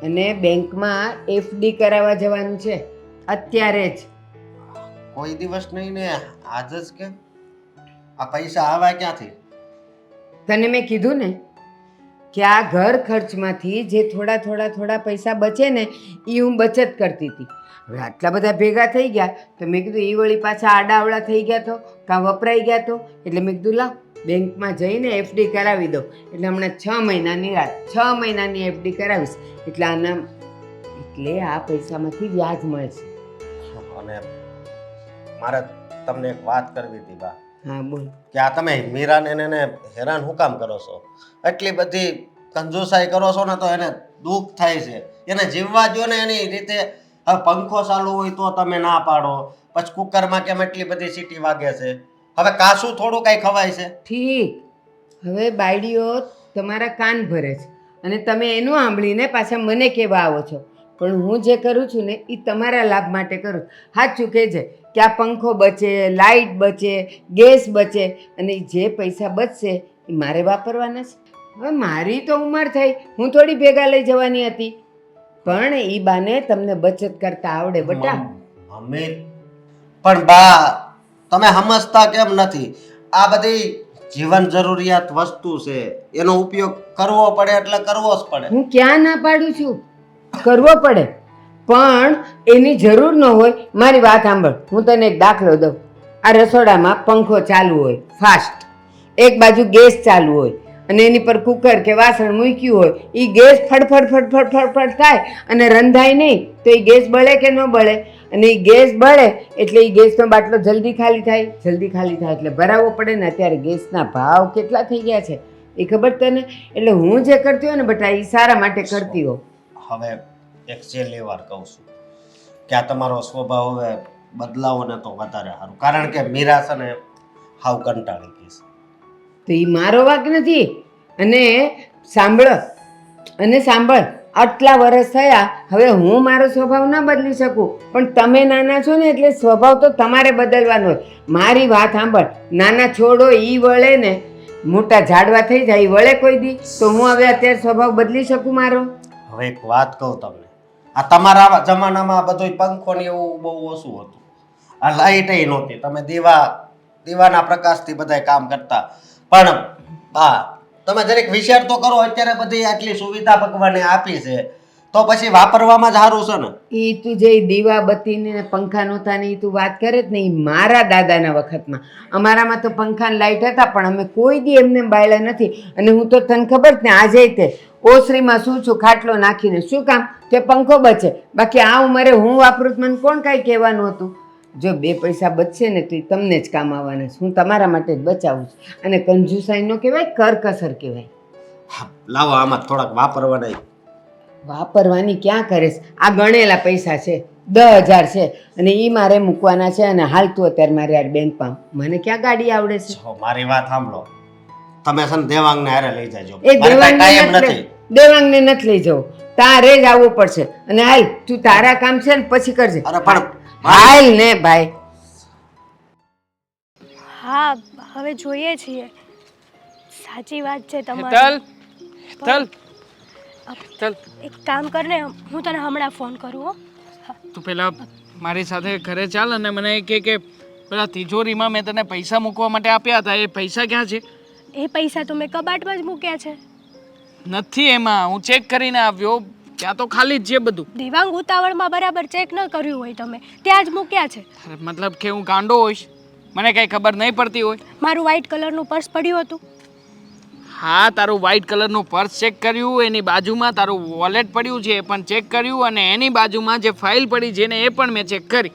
Speaker 3: અને બેંકમાં એફડી કરાવવા જવાનું છે અત્યારે જ.
Speaker 5: કોઈ દિવસ નહીં ને આજ જ કેમ? આ પૈસા આવ્યા ક્યાંથી?
Speaker 3: તને મેં કીધું ને કે આ ઘર ખર્ચમાંથી જે થોડા પૈસા બચે ને એ હું બચત કરતી હતી. હવે આટલા બધા ભેગા થઈ ગયા તો મેં કીધું એ વળી પાછા આડાવડા થઈ ગયા તો કાં વપરાઈ ગયા તો એટલે મેં કીધું લાવ બેંકમાં જઈને એફડી કરાવી દો. એટલે હમણાં 6 મહિનાની રાત 6 મહિનાની એફડી કરાવીશ એટલે આ પૈસામાંથી વ્યાજ મળશે.
Speaker 5: અને મારે તમને એક વાત કરવી હતી બા
Speaker 3: હા બોલ.
Speaker 5: કે આ તમે મીરાને ને એને હેરાન શું કામ કરો છો? એટલી બધી કંજૂસાઈ કરો છો ને તો એને દુઃખ થાય છે. એને જીવવા દો ને એની રીતે. હવે પંખો ચાલુ હોય તો તમે ના પાડો, પછી કુકરમાં કેમ એટલી બધી સીટી વાગે છે? હવે કાસું થોડું કઈ ખવાય છે?
Speaker 3: ઠીક, હવે બાયડીઓ તમારા કાન ભરે છે અને તમે એનું સાંભળીને પાછા મને કહેવા આવો છો. પણ હું જે કરું છું ને એ તમારા લાભ માટે કરું. સાચું કહેજે કે આ પંખો બચે, લાઇટ બચે, ગેસ બચે અને જે પૈસા બચશે એ મારે વાપરવાના છે. હવે મારી તો ઉંમર થઈ, હું થોડી ભેગા લઈ જવાની હતી. પણ એ બાને તમને બચત કરતા આવડે બટા.
Speaker 5: મમ્મી પણ બા તમે સમજતા કેમ નથી? આ બધી જીવન જરૂરિયાત વસ્તુ છે, એનો ઉપયોગ કરવો પડે એટલે કરવો જ પડે.
Speaker 3: હું ક્યાં ના પાડું છું, કરવો પડે, પણ એની જરૂર ન હોય. મારી વાત સાંભળ, હું તને એક દાખલો દઉં. આ રસોડામાં પંખો ચાલુ હોય ફાસ્ટ, એક બાજુ ગેસ ચાલુ હોય અને એની પર કુકર કે વાસણ મૂક્યું હોય, એ ગેસ ફડફડ થાય અને રંધાય નહીં તો એ ગેસ બળે કે ન બળે? અને એ ગેસ બળે એટલે એ ગેસનો બાટલો જલ્દી ખાલી થાય એટલે ભરાવવો પડે ને. અત્યારે ગેસના ભાવ કેટલા થઈ ગયા છે એ ખબર તને? એટલે હું જે કરતી હોય ને બટા એ સારા માટે કરતી હો.
Speaker 5: હવે એક છેલ્લી વાર કહું છું કે આ તમારો સ્વભાવ હવે બદલાવો ને તો વધારે સારું. કારણ કે મીરા છે ને હાવ કંટાળી ગઈ છે.
Speaker 3: તો એ મારો વાંક નથી. અને સાંભળ, આટલા વર્ષ થયા, હવે હું મારો સ્વભાવ ના બદલી શકું, પણ તમે નાના છો ને એટલે સ્વભાવ તો તમારે બદલવાનો હોય. મારી વાત સાંભળ, નાના છોડો ઈ વળે ને મોટા ઝાડવા થઈ જાય ઈ વળે કોઈ દી? તો હું હવે અત્યારે સ્વભાવ બદલી શકું મારો?
Speaker 5: હવે એક વાત કહું તમને, આ તમારા જમાનામાં બધું પંખો ને એવું બહુ ઓછું હતું. આ લાઈટ નહોતી, તમે દીવાના પ્રકાશથી બધા કામ કરતા. પણ બા તમે જરીક વિચાર તો કરો, અત્યારે બધી આટલી સુવિધા ભગવાને આપી છે તો પછી વાપરવામાં જ સારું છે ને.
Speaker 3: એ તું જે દીવા બત્તી ને પંખા નહોતા ને એ તું વાત કરે જ ને, એ મારા દાદાના વખતમાં. અમારામાં તો પંખા ને લાઈટ હતા પણ અમે કોઈ દી એમને બાયલા નથી. અને હું તો તને ખબર ને આજે તે ઓસરીમાં શું છું ખાટલો નાખીને, શું કામ? તે પંખો બચે. બાકી આ ઉંમરે હું વાપરું મને કોણ કાંઈ કહેવાનું હતું? જો 2 પૈસા બચશે ને તો એ તમને જ કામ આવવાના છે. હું તમારા માટે જ બચાવું છું. અને કંજુસાઈ નો કહેવાય, કરકસર કહેવાય.
Speaker 5: હા, લાવો આમાં થોડાક વાપરવાના.
Speaker 3: વાપરવાની ક્યાં કરેશ? આ ગણેલા પૈસા છે, 10,000 છે અને એ મારે મૂકવાના છે. અને હાલતું અત્યારે મારે યાર બેંકમાં, મને ક્યાં ગાડી આવડે છે?
Speaker 5: જો મારી વાત સાંભળો, તમે છે ને દેવાંગને હારે લઈ જાજો.
Speaker 3: એ
Speaker 5: મારે કાંઈ ટાઈમ નથી.
Speaker 3: દેવાંગને નથી લઈ જવું, તારે જ આવવું પડશે. અને હાલ તું તારા કામ છે ને પછી કરજે.
Speaker 5: અરે પણ
Speaker 3: હાલ ને ભાઈ.
Speaker 1: હા હવે જોઈએ છીએ. સાચી વાત છે તમારી.
Speaker 2: હેતલ,
Speaker 1: એક કામ કર ને, હું તને હમણાં ફોન કરું હો.
Speaker 2: તું પેલા મારી સાથે ઘરે ચાલ અને મને કે પેલા તિજોરીમાં મેં તને પૈસા મૂકવા માટે આપ્યા હતા, એ પૈસા ક્યાં છે?
Speaker 1: એ પૈસા તો મેં કબાટમાં જ મૂક્યા છે.
Speaker 2: નથી એમાં, હું ચેક કરીને આવ્યો, ત્યાં તો ખાલી જ છે બધું.
Speaker 1: દિવાંગ ઉતાવળમાં બરાબર ચેક ન કર્યું હોય તમે, ત્યાં જ મૂક્યા છે.
Speaker 2: અરે મતલબ કે હું ગાંડો હોઈશ, મને કઈ ખબર નહીં પડતી હોય?
Speaker 1: મારું વ્હાઈટ કલરનું પર્સ પડ્યું હતું.
Speaker 2: હા, તારું વ્હાઈટ કલરનું પર્સ ચેક કર્યું, એની બાજુમાં તારું વોલેટ પડ્યું છે એ પણ ચેક કર્યું, અને એની બાજુમાં જે ફાઇલ પડી છે ને એ પણ મેં ચેક કરી.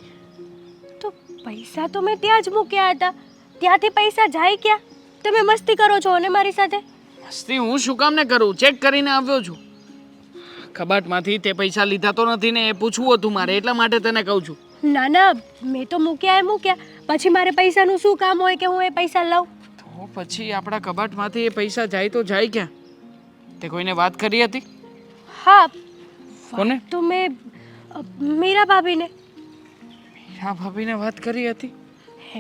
Speaker 1: તો પૈસા તો મેં ત્યાં જ મૂક્યા હતા, ત્યાંથી પૈસા જાય ક્યાં? તમે મસ્તી કરો છો અને મારી સાથે?
Speaker 2: મસ્તી હું શું કામ ને કરું? ચેક કરીને આવ્યો છું. કબાટમાંથી તે પૈસા લીધા તો નથી ને, એ પૂછવું હતું મારે, એટલા માટે તને કહું છું.
Speaker 1: ના ના, મેં તો મૂક્યા એ મૂક્યા, પછી મારે પૈસાનું શું કામ હોય કે હું એ પૈસા લઉં?
Speaker 2: તો પછી આપણા કબાટમાંથી એ પૈસા જાય તો જાય ક્યાં? તે કોઈને વાત કરી હતી?
Speaker 1: હા,
Speaker 2: કોને?
Speaker 1: તો મેં મીરા ભાભીને
Speaker 2: મીરા ભાભીને વાત કરી હતી,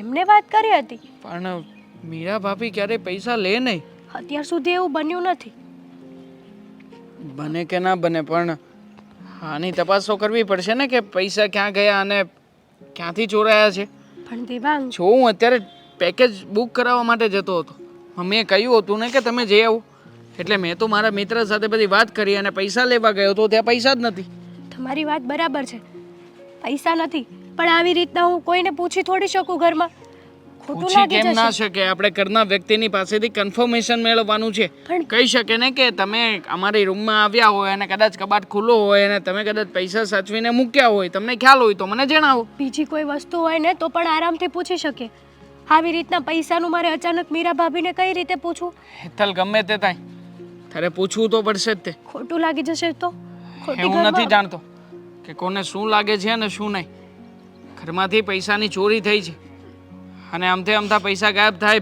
Speaker 1: એમને વાત કરી હતી.
Speaker 2: પણ મીરા ભાભી ક્યારેય પૈસા લે નહીં.
Speaker 1: અત્યાર સુધી એવું બન્યું નથી.
Speaker 2: બને કે ના બને, પણ આની તપાસ તો કરવી પડશે ને કે પૈસા ક્યાં ગયા અને ક્યાંથી ચોરાયા છે.
Speaker 1: પણ દેવાંગ,
Speaker 2: જો હું અત્યારે પેકેજ બુક કરાવવા માટે જતો હતો, મમ્મીએ કહ્યું હતું ને કે તમે જઈ આવો, એટલે મેં તો મારા મિત્ર સાથે બધી વાત કરી અને પૈસા લેવા ગયો તો ત્યાં પૈસા જ નથી.
Speaker 1: તમારી વાત બરાબર છે, પૈસા નથી, પણ આવી રીતના હું કોઈને પૂછી થોડી શકું ઘરમાં? ખોટું
Speaker 2: પૂછી
Speaker 1: લાગી
Speaker 2: કેમ ના
Speaker 1: જશે.
Speaker 2: શકે? આપણે ઘરના વ્યક્તિની પાસેથી કન્ફર્મેશન મેળવવાનું છે.
Speaker 1: પણ
Speaker 2: કહી શકે ને કે તમે અમારી રૂમમાં આવ્યા હોય અને કદાચ કબાટ ખુલ્લો હોય અને તમે કદાચ પૈસા સાચવીને મૂક્યા હોય, તમને ખ્યાલ હોય તો મને જણાવો.
Speaker 1: બીજી કોઈ વસ્તુ હોય ને તો પણ આરામથી પૂછી શકે. આવી રીતના પૈસાનું મારે અચાનક મીરા ભાભીને કઈ રીતે પૂછવું?
Speaker 2: હેતલ, ગમે તે થાય તારે પૂછવું તો પડશે જ તે.
Speaker 1: ખોટું લાગી જશે તો? ખોટી
Speaker 2: હું નથી
Speaker 1: ઘરમાં
Speaker 2: જાણતો કે કોને શું લાગે છે અને શું નહીં. ઘરમાંથી પૈસાની ચોરી થઈ છે અને આમથી આમથા પૈસા ગાયબ થાય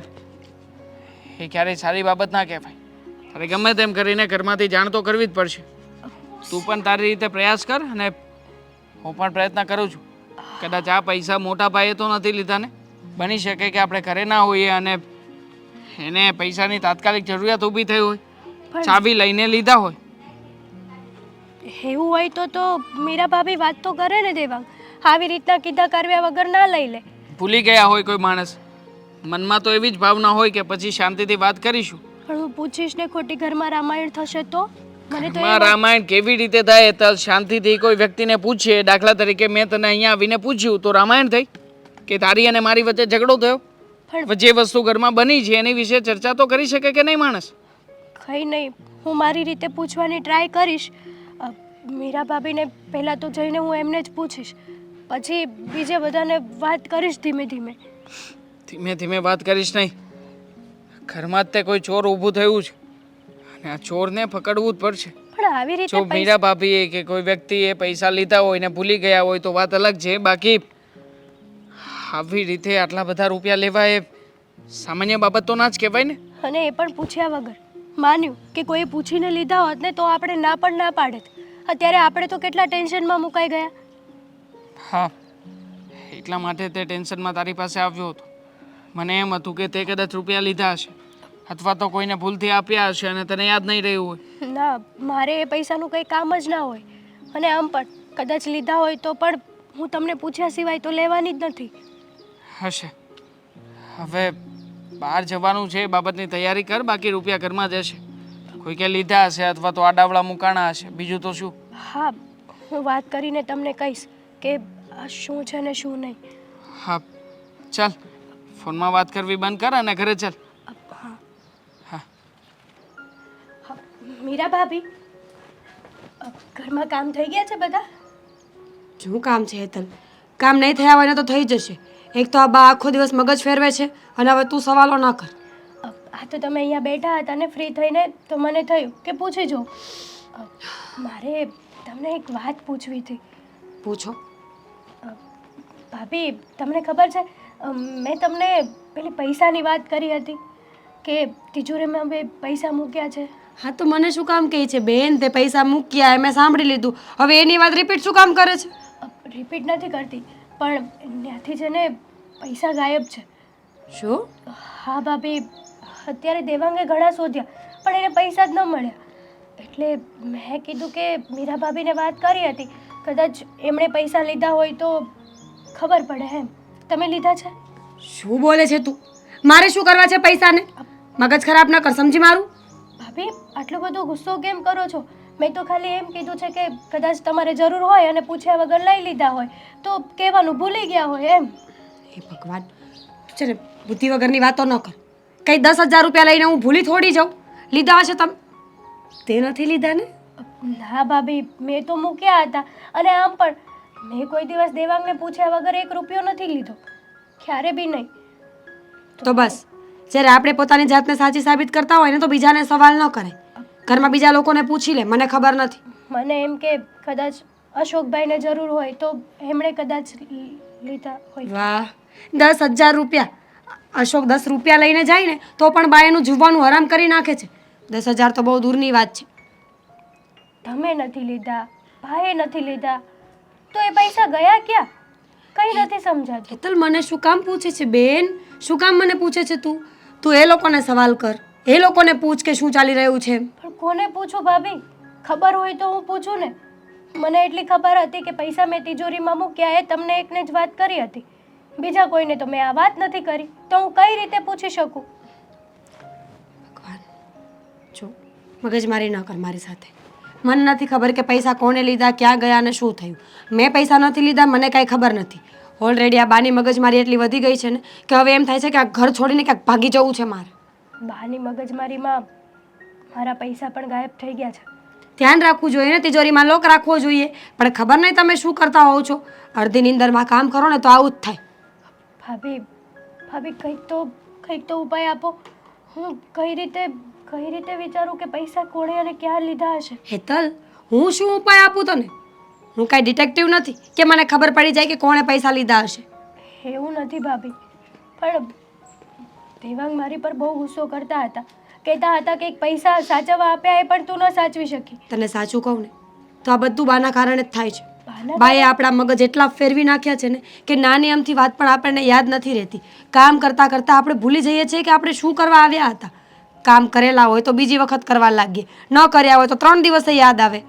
Speaker 2: એ ક્યારેય સારી બાબત ના કહેવાય. તારે ગમે તેમ કરીને ઘરમાંથી જાણ તો કરવી જ પડશે. તું પણ તારી રીતે પ્રયાસ કર અને હું પણ પ્રયત્ન કરું છું. કદાચ આ પૈસા મોટા ભાઈએ તો નથી લીધા ને, બની શકે કે આપણે ઘરે ના હોઈએ અને એને પૈસાની તાત્કાલિક જરૂરિયાત ઊભી થઈ હોય, ચાવી લઈને લીધા હોય.
Speaker 1: એવું હોય તો મીરા ભાભી વાત તો કરે ને દેવાંગ. આવી રીતના કીધા કર્યા વગર ના લઈ લે.
Speaker 2: ભૂલી ગયા હોય કોઈ માણસ, મનમાં તો એવી જ ભાવના હોય કે પછી શાંતિથી વાત કરીશું.
Speaker 1: પણ હું પૂછીશ ને ખોટી ઘરમાં રામાયણ થશે તો? મને તો
Speaker 2: ઘરમાં રામાયણ કેવી રીતે થાય? તો શાંતિથી કોઈ વ્યક્તિને પૂછીએ. દાખલા તરીકે મેં તને અહીંયા આવીને પૂછ્યું તો રામાયણ થઈ કે તારી અને મારી વચ્ચે ઝઘડો થયો?
Speaker 1: પણ
Speaker 2: જે વસ્તુ ઘરમાં બની છે એની વિશે ચર્ચા તો કરી શકે કે નહીં માણસ?
Speaker 1: કંઈ નહીં, હું મારી રીતે પૂછવાની ટ્રાય કરીશ. મીરા ભાભીને પહેલાં તો જઈને હું એમને જ પૂછીશ, પછી બીજે બધાને વાત કરીશ ધીમે ધીમે.
Speaker 2: ધીમે ધીમે વાત કરીશ નહીં. ઘરમાં જ તે કોઈ ચોર ઊભું થયું છે અને આ ચોરને પકડવું જ પડશે.
Speaker 1: પણ આવી રીતે
Speaker 2: જો મીરા ભાભીએ કે કોઈ વ્યક્તિએ પૈસા લીધા હોય ને ભૂલી ગયા હોય તો વાત અલગ છે. બાકી આવી રીતે આટલા બધા રૂપિયા લેવા એ સામાન્ય બાબત તો ના જ કહેવાય ને.
Speaker 1: અને એ પણ પૂછ્યા વગર માન્યું કે કોઈ પૂછીને લીધા હોત ને તો આપણે ના પણ ના પાડેત. અત્યારે આપણે તો કેટલા ટેન્શનમાં મુકાઈ ગયા.
Speaker 2: હા, એટલા માટે તે ટેન્શનમાં તારી પાસે આવ્યો હતો. મને એમ હતું કે તે કદાચ રૂપિયા લીધા હશે અથવા તો કોઈને ભૂલથી આપ્યા હશે અને તને યાદ નહીં રહ્યું હોય.
Speaker 1: ના, મારે એ પૈસાનું કંઈ કામ જ ના હોય. અને આમ પણ કદાચ લીધા હોય તો પણ હું તમને પૂછ્યા સિવાય તો લેવાની જ નથી.
Speaker 2: હશે. હવે બહાર જવાનું છે એ બાબતની તૈયારી કર, બાકી રૂપિયા ઘરમાં જ હશે. કોઈ કે લીધા હશે અથવા તો આડાવડા મુકાણા હશે, બીજું તો શું.
Speaker 1: હા, હું વાત કરીને તમને કહીશ કે આ શું છે ને શું નહીં.
Speaker 2: હા ચાલ, ફોનમાં વાત કરવી બંધ કર અને ઘરે ચાલ. હા.
Speaker 1: મીરા ભાભી, ઘરમાં કામ થઈ ગયા છે બધા?
Speaker 4: શું કામ છે હેતલ? કામ નહીં થયા હોય ને તો થઈ જશે. એક તો આ બા આખો દિવસ મગજ ફેરવે છે અને હવે તું સવાલો ના કર.
Speaker 1: આ તો તમે અહીંયા બેઠા હતા ને ફ્રી થઈને તો મને થયું કે પૂછી જો. મારે તમને એક વાત પૂછવી હતી.
Speaker 4: પૂછો.
Speaker 1: ભાભી, તમને ખબર છે મેં તમને પેલી પૈસાની વાત કરી હતી કે તિજોરીમાં મેં પૈસા મૂક્યા છે.
Speaker 4: હા તો મને શું કામ કહે છે બેન તે પૈસા મૂક્યા મેં સાંભળી લીધું, હવે એની વાત રિપીટ શું કામ કરે છે?
Speaker 1: રિપીટ નથી કરતી, પણ ત્યાંથી છે ને પૈસા ગાયબ છે.
Speaker 4: શું?
Speaker 1: હા ભાભી, અત્યારે દેવાંગે ઘણા શોધ્યા પણ એને પૈસા જ ન મળ્યા. એટલે મેં કીધું કે મીરા ભાભીને વાત કરી હતી, કદાચ એમણે પૈસા લીધા હોય તો ખબર પડે. એમ તમે લીધા છે?
Speaker 4: શું બોલે છે તું? મારે શું કરવા છે પૈસાને? મગજ ખરાબ ન કર, સમજી મારું?
Speaker 1: ભાભી, આટલો બધો ગુસ્સો કેમ કરો છો? મેં તો ખાલી એમ કીધું છે કે કદાચ તમારે જરૂર હોય અને પૂછ્યા વગર લઈ લીધા હોય તો કહેવાનું ભૂલી ગયા હોય એમ.
Speaker 4: હે ભગવાન, તું છે ને બુદ્ધિ વગરની વાતો ન કર. કંઈ 10,000 રૂપિયા લઈને હું ભૂલી થોડી જાઉં? લીધા હશે તમે? તે નથી લીધા ને?
Speaker 1: ના ભાભી, મેં તો મૂક્યા હતા અને આમ પણ મેં કોઈ દિવસ દેવાંગને પૂછ્યા વગર 1 રૂપિયો નથી લીધો, ક્યારે બી નહીં.
Speaker 4: તો બસ, જ્યારે આપણે પોતાની જાતને સાચી સાબિત કરતા હોય ને તો બીજાને સવાલ ન કરે. ઘરમાં બીજા લોકોને પૂછી લે, મને ખબર નથી.
Speaker 1: મને એમ કે કદાચ અશોકભાઈને જરૂર હોય તો એમણે કદાચ લીધા હોય.
Speaker 4: વાહ, 10,000 રૂપિયા! અશોક 10 રૂપિયા લઈને જાય ને તો પણ બા એનું જીવવાનું હરામ કરી નાખે છે. 10,000 તો બહુ દૂરની વાત છે.
Speaker 1: તમે નથી લીધા, ભાઈએ નથી લીધા તો એ પૈસા ગયા ક્યાં? કંઈ નથી સમજાતું.
Speaker 4: હેતલ, મને શું કામ પૂછે છે બેન? શું કામ મને પૂછે છે તું? તું એ લોકોને સવાલ કર, એ લોકોને પૂછ કે શું ચાલી રહ્યું છે.
Speaker 1: પણ કોને પૂછું ભાભી? ખબર હોય તો હું પૂછું ને. મને એટલી ખબર હતી કે પૈસા મેં તિજોરીમાં મૂક્યા, એ તમને એકને જ વાત કરી હતી. બીજા કોઈને તો મેં આ વાત નથી કરી, તો હું કઈ રીતે પૂછી શકું?
Speaker 4: ભગવાન, જો મગજમારી ન કર મારી સાથે. મને નથી ખબર કે પૈસા કોને લીધા, ક્યાં ગયા અને શું થયું. મેં પૈસા નથી લીધા, મને કાંઈ ખબર નથી. ઓલરેડી આ બાની મગજમારી એટલી વધી ગઈ છે ને કે હવે એમ થાય છે કે આ ઘર છોડીને ક્યાંક ભાગી જવું છે મારે.
Speaker 1: બહાની મગજમારીમાં મારા પૈસા પણ ગાયબ થઈ ગયા છે.
Speaker 4: ધ્યાન રાખવું જોઈએ ને, તિજોરીમાં લોક રાખવો જોઈએ. પણ ખબર નહીં તમે શું કરતા હોવ છો. અડધી નીંદરમાં કામ કરો ને તો આવું જ થાય.
Speaker 1: ભાભી ભાભી કંઈક તો ઉપાય આપો. હું કઈ રીતે વિચારું કે પૈસા કોણે અને ક્યાં લીધા હશે?
Speaker 4: હેતલ, હું શું ઉપાય આપું તને? હું કાંઈ ડિટેક્ટિવ નથી કે મને ખબર પડી જાય કે કોણે પૈસા લીધા હશે.
Speaker 1: એવું નથી ભાભી, પણ દેવાંગ મારી પર બહુ ગુસ્સો કરતા હતા. કહેતા હતા કે પૈસા સાચવવા આપ્યા એ પણ તું ન સાચવી શકી.
Speaker 4: તને સાચું કહું ને તો આ બધું બાના કારણે જ થાય છે.
Speaker 1: બાના
Speaker 4: બાએ આપણા મગજ એટલા ફેરવી નાખ્યા છે ને કે નાની અમથી વાત પણ આપણને યાદ નથી રહેતી. કામ કરતાં કરતાં આપણે ભૂલી જઈએ છીએ કે આપણે શું કરવા આવ્યા હતા. કામ કરેલા હોય તો બીજી વખત કરવા લાગીએ, ન કર્યા હોય તો 3 દિવસે યાદ આવે.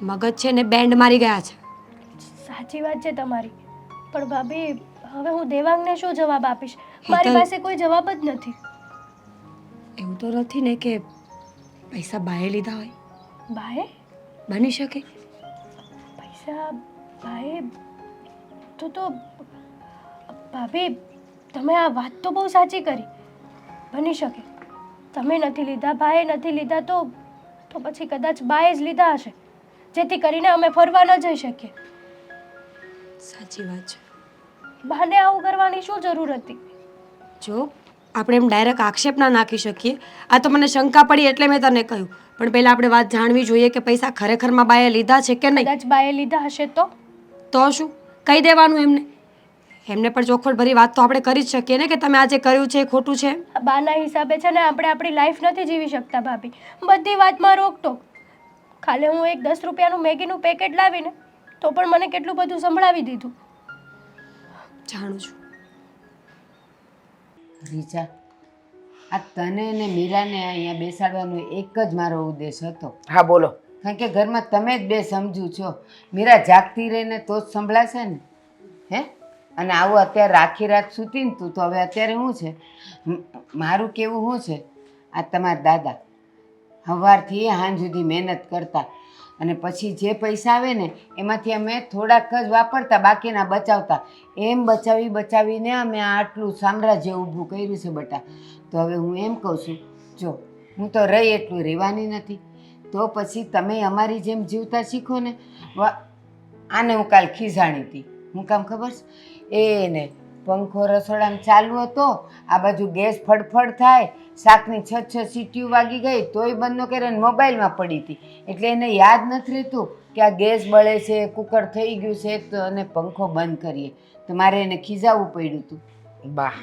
Speaker 4: મગજ છે ને બેન્ડ મારી ગયા છે.
Speaker 1: સાચી વાત છે તમારી, પણ ભાભી હવે હું દેવાંગને શું જવાબ આપીશ? મારી પાસે કોઈ જવાબ જ નથી.
Speaker 4: એવું તો નથી ને કે પૈસા બાએ લીધા હોય?
Speaker 1: બાએ
Speaker 4: બની શકે.
Speaker 1: પૈસા બાએ તો ભાભી તમે આ વાત તો બહુ સાચી કરી. બની શકે તમે નથી લીધા, બાએ નથી લીધા, તો પછી કદાચ બાએ જ લીધા હશે, જેથી કરીને અમે ફરવા ન જઈ શકીએ.
Speaker 4: સાચી વાત છે.
Speaker 1: બાને આવું કરવાની શું જરૂર હતી?
Speaker 4: જો આપણે એમ ડાયરેક્ટ આક્ષેપ ના નાખી શકીએ. આ તો મને શંકા પડી એટલે મેં તને કહ્યું. પણ પહેલાં આપણે વાત જાણવી જોઈએ કે પૈસા ખરેખરમાં બાએ લીધા છે કે નહીં.
Speaker 1: કદાચ બાએ લીધા હશે
Speaker 4: તો શું કહી દેવાનું એમને? એમને પણ ચોખવટ ભરી વાત તો આપણે કરી જ શકીએ ને કે તમે આજે કર્યું છે એ ખોટું છે.
Speaker 1: બાના હિસાબે છે ને આપણે આપણી લાઈફ નથી જીવી શકતા ભાભી. બધી વાતમાં રોકટોક. ખાલી હું એક 10 રૂપિયાનું મેગીનું પેકેટ લાવીને તો પણ મને કેટલું બધું સંભળાવી દીધું.
Speaker 4: જાણું છું.
Speaker 3: રીચા, આ તને ને મીરાને અહીંયા બેસાડવાનો એક જ મારો ઉદ્દેશ હતો.
Speaker 6: હા બોલો.
Speaker 3: કારણ કે ઘરમાં તમે જ બે સમજુ છો. મીરા જાગતી રહીને તો જ સંભળાશે ને, હે? અને આવું અત્યારે આખી રાત સૂતી ને તું તો હવે અત્યારે શું છે? મારું કેવું શું છે, આ તમારા દાદા સવારથી સાંજ સુધી મહેનત કરતા અને પછી જે પૈસા આવે ને એમાંથી અમે થોડાક જ વાપરતા, બાકીના બચાવતા. એમ બચાવીને અમે આટલું સામ્રાજ્ય ઊભું કર્યું છે બટા. તો હવે હું એમ કહું છું, જો હું તો રહી એટલું રહેવાની નથી, તો પછી તમે અમારી જેમ જીવતા શીખો ને. આને હું કાલ ખીજાણી હતી. હું કામ ખબર છે? એને પંખો રસોડામાં ચાલુ હતો, આ બાજુ ગેસ ફડફડ થાય, શાકની 6 સીટીઓ વાગી ગઈ તોય બંધ ન કરે, મોબાઈલમાં પડી હતી. એટલે એને યાદ નથી રહેતું કે આ ગેસ બળે છે, કુકર થઈ ગયું છે તો અને પંખો બંધ કરીએ. તો મારે એને ખીજાવવું પડ્યું હતું.
Speaker 6: બા,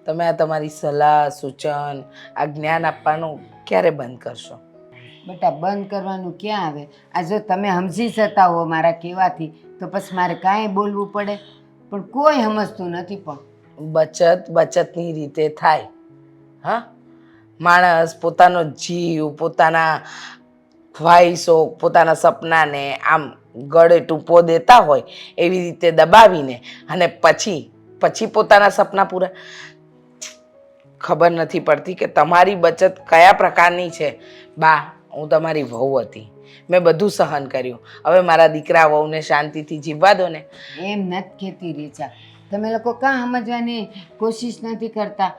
Speaker 6: તમે આ તમારી સલાહ સૂચન આ જ્ઞાન આપવાનું ક્યારે બંધ કરશો?
Speaker 3: બેટા બંધ કરવાનું ક્યાં આવે? આ જો તમે સમજી જતા હો મારા કહેવાથી તો પછી મારે કાંઈ બોલવું પડે? પણ કોઈ સમજતું નથી. પણ
Speaker 6: બચતની રીતે થાય. હા, માણસ પોતાનો જીવ, પોતાના ખ્વાહિશો, પોતાના સપનાને આમ ગળે ટૂંપો દેતા હોય એવી રીતે દબાવીને અને પછી પોતાના સપના પૂરા. ખબર નથી પડતી કે તમારી બચત કયા પ્રકારની છે. બા, હું તમારી વહુ હતી, મેં બધું સહન કર્યું. હવે મારા દીકરા વહુને શાંતિથી જીવવા દો ને.
Speaker 3: એમ નથી કહેતી રીચા, તમે લોકો કાં સમજવાની કોશિશ નથી કરતા?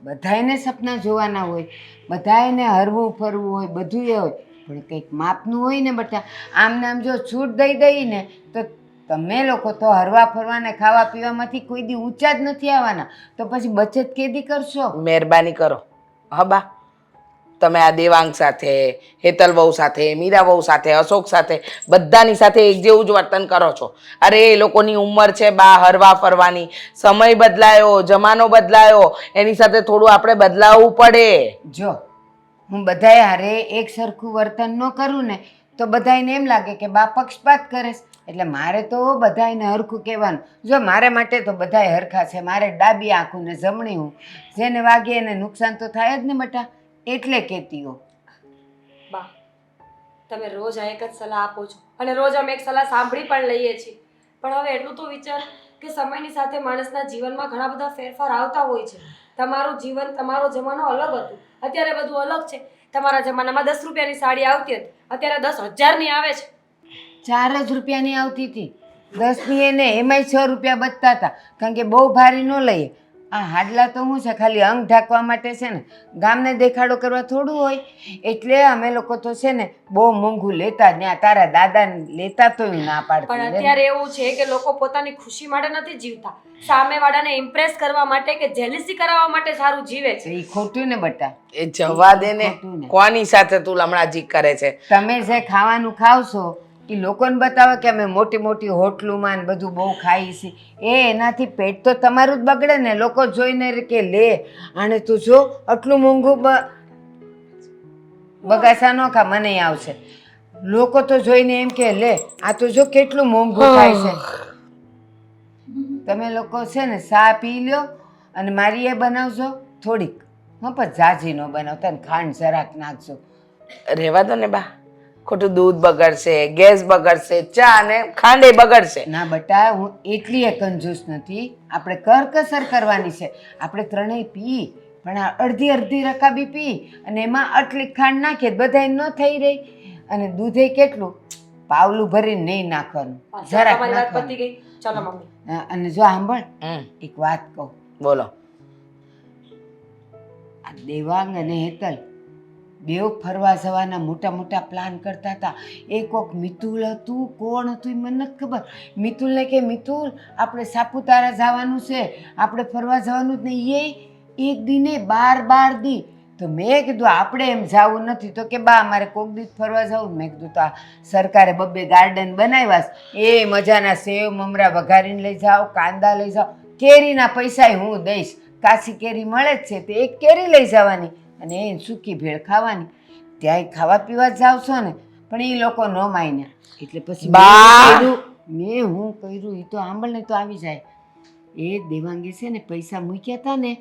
Speaker 3: બધાયને સપના જોવાના હોય, બધાયને હરવું ફરવું હોય, બધું એ હોય, પણ કંઈક માપનું હોય ને બટા. આમને આમ જો છૂટ દઈ ને તો તમે લોકો તો હરવા ફરવાને ખાવા પીવામાંથી કોઈ દી ઊંચા જ નથી આવવાના. તો પછી બચત કેદી કરશો?
Speaker 6: મહેરબાની કરો. હા બા, તમે આ દેવાંગ સાથે, હેતલ વહુ સાથે, મીરા વહુ સાથે, અશોક સાથે બધાની સાથે એક જેવું જ વર્તન કરો છો. અરે એ લોકોની ઉંમર છે બા હરવા ફરવાની, સમય બદલાયો, જમાનો બદલાયો, એની સાથે થોડું આપણે બદલાવવું પડે.
Speaker 3: જો હું બધાય હારે એક સરખું વર્તન ન કરું ને તો બધાને એમ લાગે કે બા પક્ષપાત કરે છે. એટલે મારે તો બધાને હરખું કહેવાનું. જો મારે માટે તો બધાય હરખા છે. મારે ડાબી આંખું ને જમણી હું, જેને વાગે એને નુકસાન તો થાય જ ને બેટા, એટલે કહેતી હો.
Speaker 4: બા તમે રોજ આ એક જ સલાહ આપો છો અને રોજ અમે એક સલાહ સાંભળી પણ લઈએ છીએ, પણ હવે એટલું તો વિચાર કે સમયની સાથે માણસના જીવનમાં ઘણા બધા ફેરફાર આવતા હોય છે. તમારું જીવન, તમારો જમાનો અલગ હતું, અત્યારે બધું અલગ છે. તમારા જમાનામાં 10 રૂપિયાની સાડી આવતી હતી, અત્યારે 10,000ની આવે છે.
Speaker 3: 4 જ રૂપિયાની આવતી હતી, 10ની એને એમાંય 6 રૂપિયા બચતા હતા, કારણ કે બહુ ભારી ન લઈએ. આ હાડલા તો શું છે, ખાલી અંગ ઢાંકવા માટે છે ને, ગામને દેખાડો કરવા થોડું હોય. એટલે અમે લોકો તો છે ને બહુ મોંઘું લેતા. ત્યાં તારા દાદાને લેતા તો ના
Speaker 4: પણ
Speaker 3: પાડતી.
Speaker 4: અત્યારે એવું છે કે લોકો પોતાની ખુશી માટે નથી જીવતા, સામેવાળાને ઇમ્પ્રેસ કરવા માટે કે જેલસી કરાવવા માટે સારું જીવે છે.
Speaker 3: એ ખોટું ને બટા.
Speaker 6: એ જવા દે ને, કોની સાથે તું લમણાજી કરે છે?
Speaker 3: તમે જે ખાવાનું ખાવશો એ લોકોને બતાવો કે અમે મોટી મોટી હોટલોમાં ને બધું બહુ ખાઈએ છીએ, એનાથી પેટ તો તમારું જ બગડે ને. લોકો જોઈને કે લે આને તું જો આટલું મોંઘું બગાસા ન ખા, મને આવશે. લોકો તો જોઈને એમ કે લે આ તો જો કેટલું મોંઘું થાય છે. તમે લોકો છે ને ચા પી લ્યો અને મારી એ બનાવજો થોડીક, હા, પણ ઝાઝી ન બનાવતા ને ખાંડ જરાક નાખજો.
Speaker 6: રહેવા દો ને બા, ખોટું દૂધ બગડશે, ગેસ બગડશે, ચા ને ખાંડે બગડશે.
Speaker 3: ના બટા, હું એટલી એ કંજૂસ નથી. આપણે કરકસર કરવાની છે. આપણે ત્રણેય પી, પણ આ અડધી અડધી રકાબી પી અને એમાં આટલી ખાંડ નાખીએ બધાય ન થઈ રહી. અને દૂધે કેટલું પાવલું ભરીને નહીં નાખવાનું, જરાક
Speaker 4: તમારી વાત પતી
Speaker 3: નાખવાનું.
Speaker 4: ગઈ. ચાલો મમ્મી.
Speaker 3: અને જો સાંભળ,
Speaker 6: હમ,
Speaker 3: એક વાત કહું.
Speaker 6: બોલો.
Speaker 3: આ દેવાંગ અને હેતલ બેવ ફરવા જવાના મોટા મોટા પ્લાન કરતા હતા. એ કોક મિતુલ હતું, કોણ હતું એ મને નથી ખબર. મિતુલને કે મિતુલ આપણે સાપુતારા જવાનું છે, આપણે ફરવા જવાનું જ નહીં. એ એક દિને 12 દી. તો મેં કીધું આપણે એમ જવું નથી. તો કે બા અમારે કોક દી ફરવા જવું. મેં કીધું તો આ સરકારે 2 ગાર્ડન બનાવ્યા છે, એ મજાના સેવ મમરા વઘારીને લઈ જાઓ, કાંદા લઈ જાઓ, કેરીના પૈસા હું દઈશ. કાચી કેરી મળે જ છે, તે એક કેરી લઈ જવાની અને એ સૂકી ભેળ ખાવાની. ત્યાંય ખાવા પીવા જાવ છો ને, પણ એ લોકો ન માન્યા. એટલે પછી મેં હું કર્યું એ તો આંબળને તો આવી જાય. એ દેવાંગે છે ને પૈસા મૂક્યા હતા ને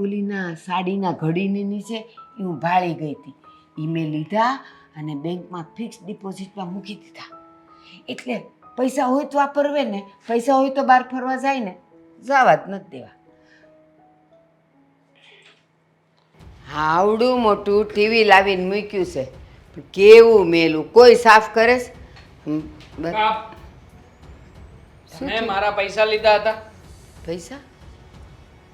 Speaker 3: ઓલીના સાડીના ઘડીની નીચે, એ હું ભાળી ગઈ હતી. એ મેં લીધા અને બેંકમાં ફિક્સ ડિપોઝિટમાં મૂકી દીધા. એટલે પૈસા હોય તો વાપરવે ને, પૈસા હોય તો બહાર ફરવા જાય ને, જવા જ નથી દેવા. આવડું મોટું ટીવી લાવીને મૂક્યું છે, કેવું મેલું, કોઈ સાફ કરે છે?
Speaker 2: તમે મારા પૈસા લીધા હતા.
Speaker 3: પૈસા?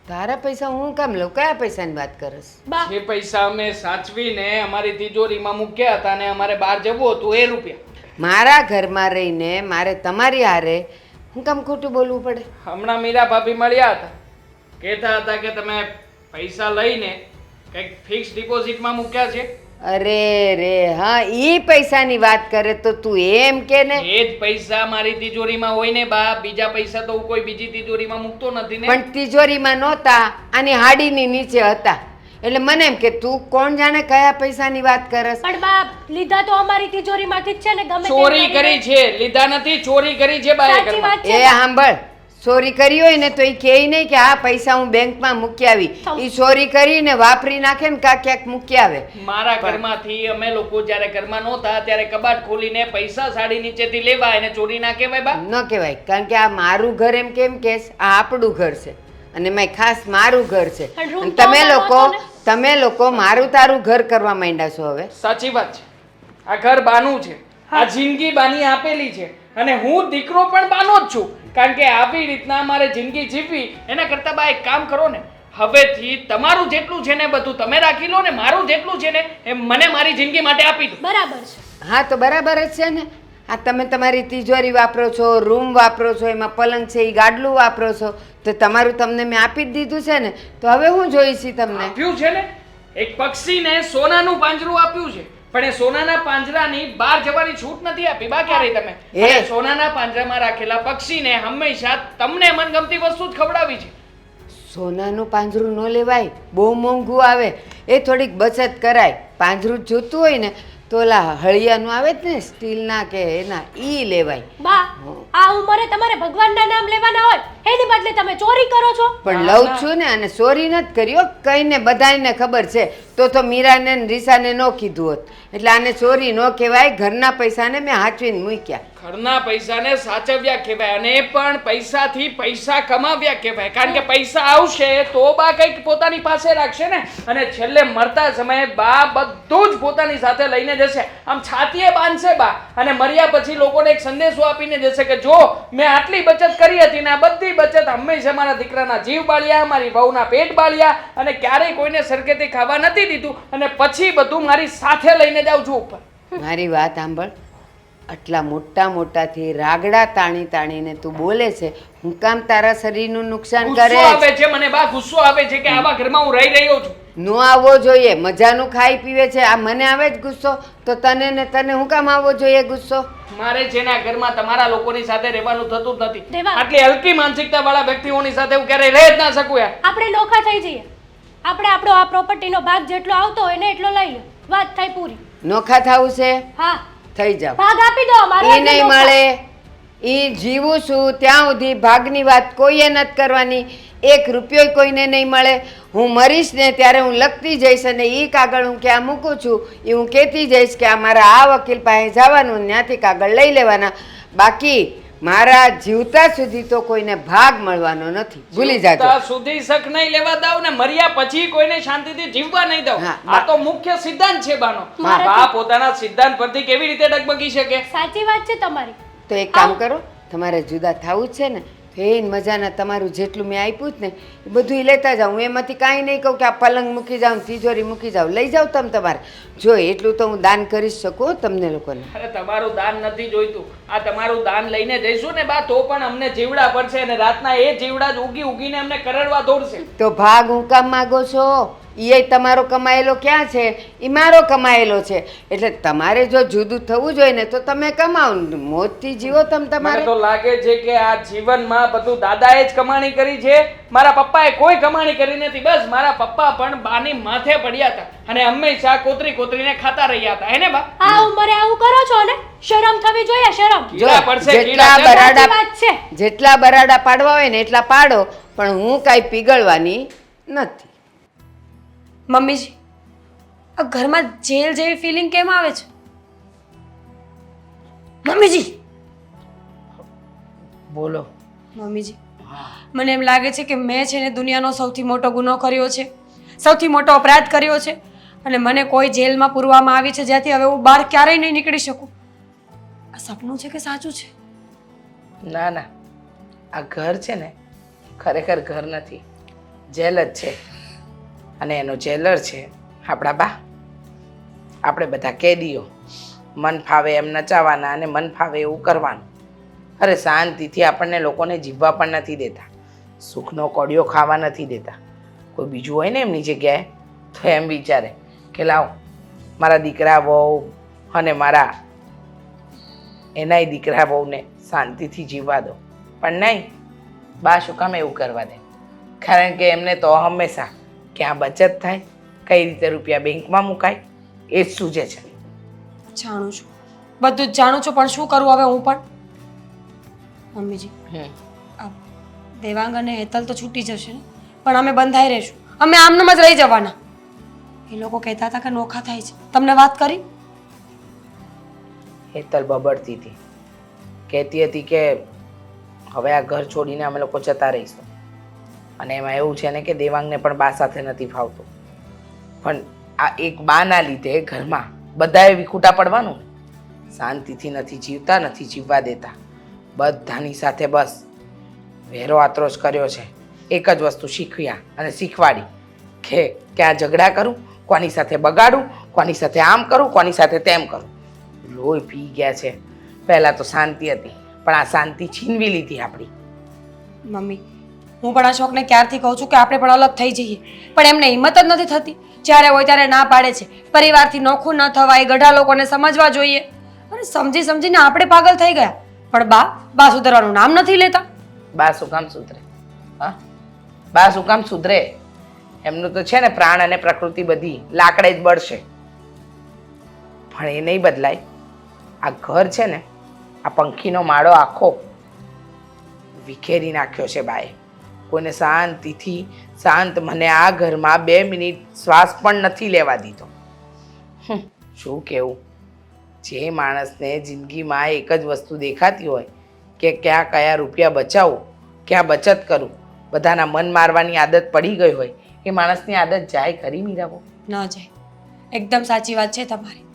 Speaker 3: તારા પૈસા હું કામ લઉં? કયા પૈસાની વાત કરસ?
Speaker 2: જે પૈસા અમે સાચવીને અમારી તિજોરીમાં મૂક્યા હતા ને અમારે બહાર જવું હતું એ રૂપિયા.
Speaker 3: મારા ઘરમાં રહીને મારે તમારી હારે હું કામ ખોટું બોલવું પડે?
Speaker 2: હમણાં મીરા ભાભી મળ્યા હતા, કહેતા હતા કે તમે પૈસા લઈને કંઈક ફિક્સ ડિપોઝિટમાં મૂક્યા છે.
Speaker 3: અરે રે, હા, ઈ પૈસાની વાત કરે તો તું એમ કે ને.
Speaker 2: એ જ પૈસા મારી તિજોરીમાં હોય ને બા, બીજા પૈસા તો હું કોઈ બીજી તિજોરીમાં મૂકતો નથી ને.
Speaker 3: પણ તિજોરીમાં નહોતા, આની હાડીની નીચે હતા. એટલે મને એમ કે તું કોણ જાણે કયા પૈસાની વાત કરસ.
Speaker 1: પણ બાપ, લીધા તો અમારી તિજોરીમાંથી જ છે ને. ગમે તેમ
Speaker 2: ચોરી
Speaker 1: કરીને.
Speaker 2: કરી છે, લીધા નથી, ચોરી કરી છે બાએ
Speaker 1: સાચી
Speaker 2: ઘરમાં.
Speaker 1: વાત છે.
Speaker 3: એ સાંભળ, ચોરી કરી હોય ને તો એ કહે નહીં કે આ પૈસા હું બેંકમાં મૂકી આવી. એ ચોરી કરીને વાપરી નાખે ને ક્યાંક મૂકી આવે.
Speaker 2: મારા ઘરમાંથી અમે લોકો જ્યારે ઘરમાં નહોતા ત્યારે કબાટ ખોલીને પૈસા સાડી નીચેથી લેવા, એને ચોરી ના કહેવાય બા?
Speaker 3: ન કહેવાય, કારણ કે આ મારું ઘર એમ કેમ કેસ, આ આપણું ઘર છે અને મેં ખાસ મારું ઘર છે.
Speaker 1: પણ room
Speaker 3: અને
Speaker 1: તો અમારો હતો ને.
Speaker 3: તમે લોકો મારું તારું ઘર કરવા માંડ્યા છો હવે.
Speaker 2: સાચી વાત છે. આ ઘર બાનું છે, આ જિંદગી બાની આપેલી છે અને હું દીકરો પણ બાનો જ છું. કારણ કે આવી રીતના મારે જિંદગી જીવવી એના કરતાં બા એક કામ કરો ને, હવેથી તમારું જેટલું છે ને બધું તમે રાખી લો ને મારું જેટલું છે ને એ મને મારી જિંદગી માટે આપી દો.
Speaker 1: બરાબર છે.
Speaker 3: હા તો બરાબર જ છે ને. આ તમે તમારી તિજોરી વાપરો છો, રૂમ વાપરો છો, એમાં પલંગ છે એ ગાડલું વાપરો છો, તો તમારું તમને મેં આપી જ દીધું છે ને. તો હવે હું જોઈશ તમને.
Speaker 2: આપ્યું છે ને, એક પક્ષીને સોનાનું પાંજરું આપ્યું છે, પણ એ સોનાના પાંજરાની બહાર જવાની છૂટ નથી આપી બા ક્યારેય તમે. અને સોનાના પાંજરામાં રાખેલા પક્ષીને હંમેશા તમને મનગમતી વસ્તુ જ ખવડાવી છે.
Speaker 3: સોનાનું પાંજરું ન લેવાય, બહુ મોંઘું આવે. એ થોડીક બચત કરાય. પાંજરું જોતું હોય ને તો ઓલા હળિયાનું આવે જ ને સ્ટીલના કે એના ઈ લેવાય.
Speaker 1: બા આ ઉંમરે તમારે ભગવાનના નામ લેવાના હોય એની બદલે તમે ચોરી કરો છો.
Speaker 3: પણ લઉં છું ને, અને ચોરી નથી કર્યો કઈને બધાને ખબર છે. તો મીરાને ને રીસાને ન કીધું હોત. એટલે આને ચોરી ન કહેવાય, ઘરના પૈસાને મેં હાચવીને મૂક્યા.
Speaker 2: ઘરના પૈસાને સાચવ્યા કહેવાય અને એ પણ પૈસાથી પૈસા કમાવ્યા કહેવાય. કારણ કે પૈસા આવશે તો બા કંઈક પોતાની પાસે રાખશે ને, અને છેલ્લે મરતા સમયે બા બધું જ પોતાની સાથે લઈને જશે. આમ છાતીએ બાંધશે બા, અને મર્યા પછી લોકોને એક સંદેશો આપીને જશે કે જો મેં આટલી બચત કરી હતી ને આ બધી બચત હંમેશા મારા દીકરાના જીવ બાળ્યા, મારી વહુના પેટ બાળ્યા, અને ક્યારેય કોઈને સરખેથી ખાવા નથી દીધું, અને પછી બધું મારી સાથે લઈને જાઉં છું ઉપર.
Speaker 3: મારી વાત સાંભળ, આટલા મોટાથી રાગડા તાણીને તું બોલે છે. હું કામ તારા શરીરનું નુકસાન
Speaker 2: ગુસ્સો
Speaker 3: કરે?
Speaker 2: આવે છે મને બા, ગુસ્સો આવે છે કે આવા ઘરમાં હું રહી રહ્યો છું.
Speaker 3: નો આવવો જોઈએ. મજાનું ખાઈ પીવે છે, આ મને આવે જ ગુસ્સો, તો તને હું કામ આવવો જોઈએ ગુસ્સો?
Speaker 2: મારે છે ને આ ઘરમાં તમારા લોકોની સાથે રહેવાનું થતું જ નથી.
Speaker 1: દેવાંગ.
Speaker 2: આટલી હલકી માનસિકતા વાળા વ્યક્તિઓની સાથે હું ક્યારેય રહી જ ના શકું યાર.
Speaker 1: આપણે નોખા થઈ જઈએ. આપણે આપણો આ પ્રોપર્ટીનો ભાગ જેટલો આવતો હોય ને એટલો લઈ લો. વાત થઈ પૂરી.
Speaker 3: નોખા થવું છે?
Speaker 1: હા
Speaker 3: થઈ જાવ.
Speaker 1: ભાગ આપી દો અમારો.
Speaker 3: એ નહીં મળે. એ જીવું છું ત્યાં સુધી ભાગની વાત કોઈએ નથી કરવાની. 1 રૂપિયો કોઈને નહીં મળે. હું મરીશ ને ત્યારે હું લખતી જઈશ, અને એ કાગળ હું ક્યાં મૂકું છું એ હું કહેતી જઈશ કે આ મારા આ વકીલ પાસે જવાનું, ત્યાંથી કાગળ લઈ લેવાના. બાકી મારા જીવતા સુધી તો કોઈને ભાગ મળવાનો નથી, ભૂલી જાજો.
Speaker 2: ત્યાં સુધી શક નહીં લેવા દઉં ને મર્યા પછી કોઈને શાંતિથી જીવવા નહીં દઉં.
Speaker 3: હા,
Speaker 2: આ તો મુખ્ય સિદ્ધાંત છે બાનો. બા પોતાના સિદ્ધાંત પરથી કેવી રીતે ડગમગી શકે?
Speaker 1: સાચી વાત છે તમારી.
Speaker 3: તો એક કામ કરો, તમારે જુદા થવું જ છે ને, એ મજાના તમારું જેટલું મેં આપ્યું જ ને એ બધું લેતા જાઓ. હું એમાંથી કાંઈ નહીં કહું કે આ પલંગ મૂકી જાઉં, તિજોરી મૂકી જાઉં, લઈ જાઓ તમે તમારે. જો એટલું તો હું દાન કરી શકું તમને લોકોને.
Speaker 2: અરે તમારું દાન નથી જોઈતું. આ તમારું દાન લઈને જઈશું ને બા તો પણ અમને જીવડા પડશે, અને રાતના એ જીવડા જ ઉગીને અમને કરડવા દોડશે.
Speaker 3: તો ભાગ હું કામ માગો છો? એ તમારો કમાયેલો ક્યાં છે? એ મારો કમાયેલો છે. એટલે તમારે જો જુદું થવું જોઈએ ને તો તમે કમાઓ, મોજથી જીવો તમે
Speaker 2: મને
Speaker 3: તમારે.
Speaker 2: તો લાગે છે કે આ જીવનમાં બધું દાદાએ જ કમાણી કરી છે, મારા પપ્પાએ કોઈ કમાણી કરી નથી. બસ મારા પપ્પા પણ બાની માથે પડ્યા હતા અને હંમેશા કોતરીને ખાતા રહ્યા હતા. હે ને બા?
Speaker 1: આ ઉંમરે આવું કરો છો ને, શરમ થવી જોઈએ. શરમ.
Speaker 2: કીડા પડશે,
Speaker 3: જેટલા
Speaker 2: કીડા.
Speaker 3: બરાડા
Speaker 1: વાત છે.
Speaker 3: જેટલા બરાડા પાડવા હોય ને એટલા પાડો, પણ હું કાંઈ પીગળવાની નથી.
Speaker 4: મમ્મીજી, આ ઘરમાં જેલ જેવી ફિલિંગ કેમ આવે છે? મમ્મીજી,
Speaker 6: બોલો.
Speaker 4: મમ્મીજી, મને એમ લાગે છે કે મેં છે ને દુનિયાનો સૌથી મોટો ગુનો કર્યો છે, સૌથી મોટો અપરાધ કર્યો છે, અને મને કોઈ જેલમાં પૂરવામાં આવી છે જ્યાંથી હવે હું બહાર ક્યારેય નહીં નીકળી શકું. આ સપનું છે કે સાચું છે?
Speaker 6: ના ના, આ ઘર છે ને ખરેખર ઘર નથી, જેલ જ છે. અને એનો જેલર છે આપણા બા. આપણે બધા કેદીઓ, મન ફાવે એમ નચાવાના અને મન ફાવે એવું કરવાનું. અરે શાંતિથી આપણને લોકોને જીવવા પણ નથી દેતા, સુખનો કોડિયો ખાવા નથી દેતા. કોઈ બીજું હોય ને એમની જગ્યાએ તો એમ વિચારે કે લાવ મારા દીકરા વહુ અને મારા એનાય દીકરા વહુને શાંતિથી જીવવા દો. પણ નહીં, બા શું કામ એવું કરવા દે? કારણ કે એમને તો હંમેશા ક્યાં બચત થાય, કઈ રીતે રૂપિયા બેંકમાં મુકાય એ જ સૂઝે છે.
Speaker 4: જાણું છું, બધું જ જાણું છું, પણ શું કરું હવે હું પણ? મમ્મીજી, આ દેવાંગ અને હેતલ તો છૂટી જશે ને, પણ અમે બંધાઈ રહીશું. અમે આમનામ જ રહી જવાના. એ લોકો કહેતા હતા કે નોખા થાય છે. તમને વાત કરી?
Speaker 6: હેતલ બબડતી હતી, કહેતી હતી કે હવે આ ઘર છોડીને અમે લોકો જતા રહીશું. અને એમાં એવું છે ને કે દેવાંગને પણ બા સાથે નથી ફાવતું. પણ આ એક બાના લીધે ઘરમાં બધાએ વિખૂટા પડવાનું. શાંતિથી નથી જીવતા, નથી જીવવા દેતા. બધાની સાથે બસ વેરો આત્રોજ કર્યો છે. એક જ વસ્તુ શીખવ્યા અને શીખવાડી કે ક્યાં ઝઘડા કરું, કોની સાથે બગાડું, કોની સાથે આમ કરું, કોની સાથે તેમ કરું. લોહી પી ગયા છે. પહેલાં તો શાંતિ હતી, પણ આ શાંતિ છીનવી લીધી આપણી.
Speaker 4: મમ્મી, હું પણ આ શોખને ક્યારથી કહું છું કે આપણે પણ અલગ થઈ જઈએ, પણ એમને હિંમત જ નથી થતી. જ્યારે હોય ત્યારે ના પાડે છે. પરિવારથી નોખું ન થવાય, ગઢા લોકોને સમજવા જોઈએ. અને સમજી સમજીને આપણે પાગલ થઈ ગયા. પણ બા સુધરવાનું નામ નથી લેતા.
Speaker 6: બા શું કામ સુધરે? હા, બા શું કામ સુધરે? એમનું તો છે ને પ્રાણ અને પ્રકૃતિ બધી લાકડે જ બળશે. પણ એ નહીં બદલાય. આ ઘર છે ને, આ પંખીનો માળો આખો વિખેરી નાખ્યો છે બાએ. કોઈને શાંત મને આ ઘરમાં 2 મિનિટ શ્વાસ પણ નથી લેવા દીધો. શું કહેવું? જે માણસને જિંદગીમાં એક જ વસ્તુ દેખાતી હોય કે ક્યાં કયા રૂપિયા બચાવું, ક્યાં બચત કરું, બધાના મન મારવાની આદત પડી ગઈ હોય, એ માણસની આદત જાય ખરી મીરાબો?
Speaker 4: ન જાય. એકદમ સાચી વાત છે તમારી.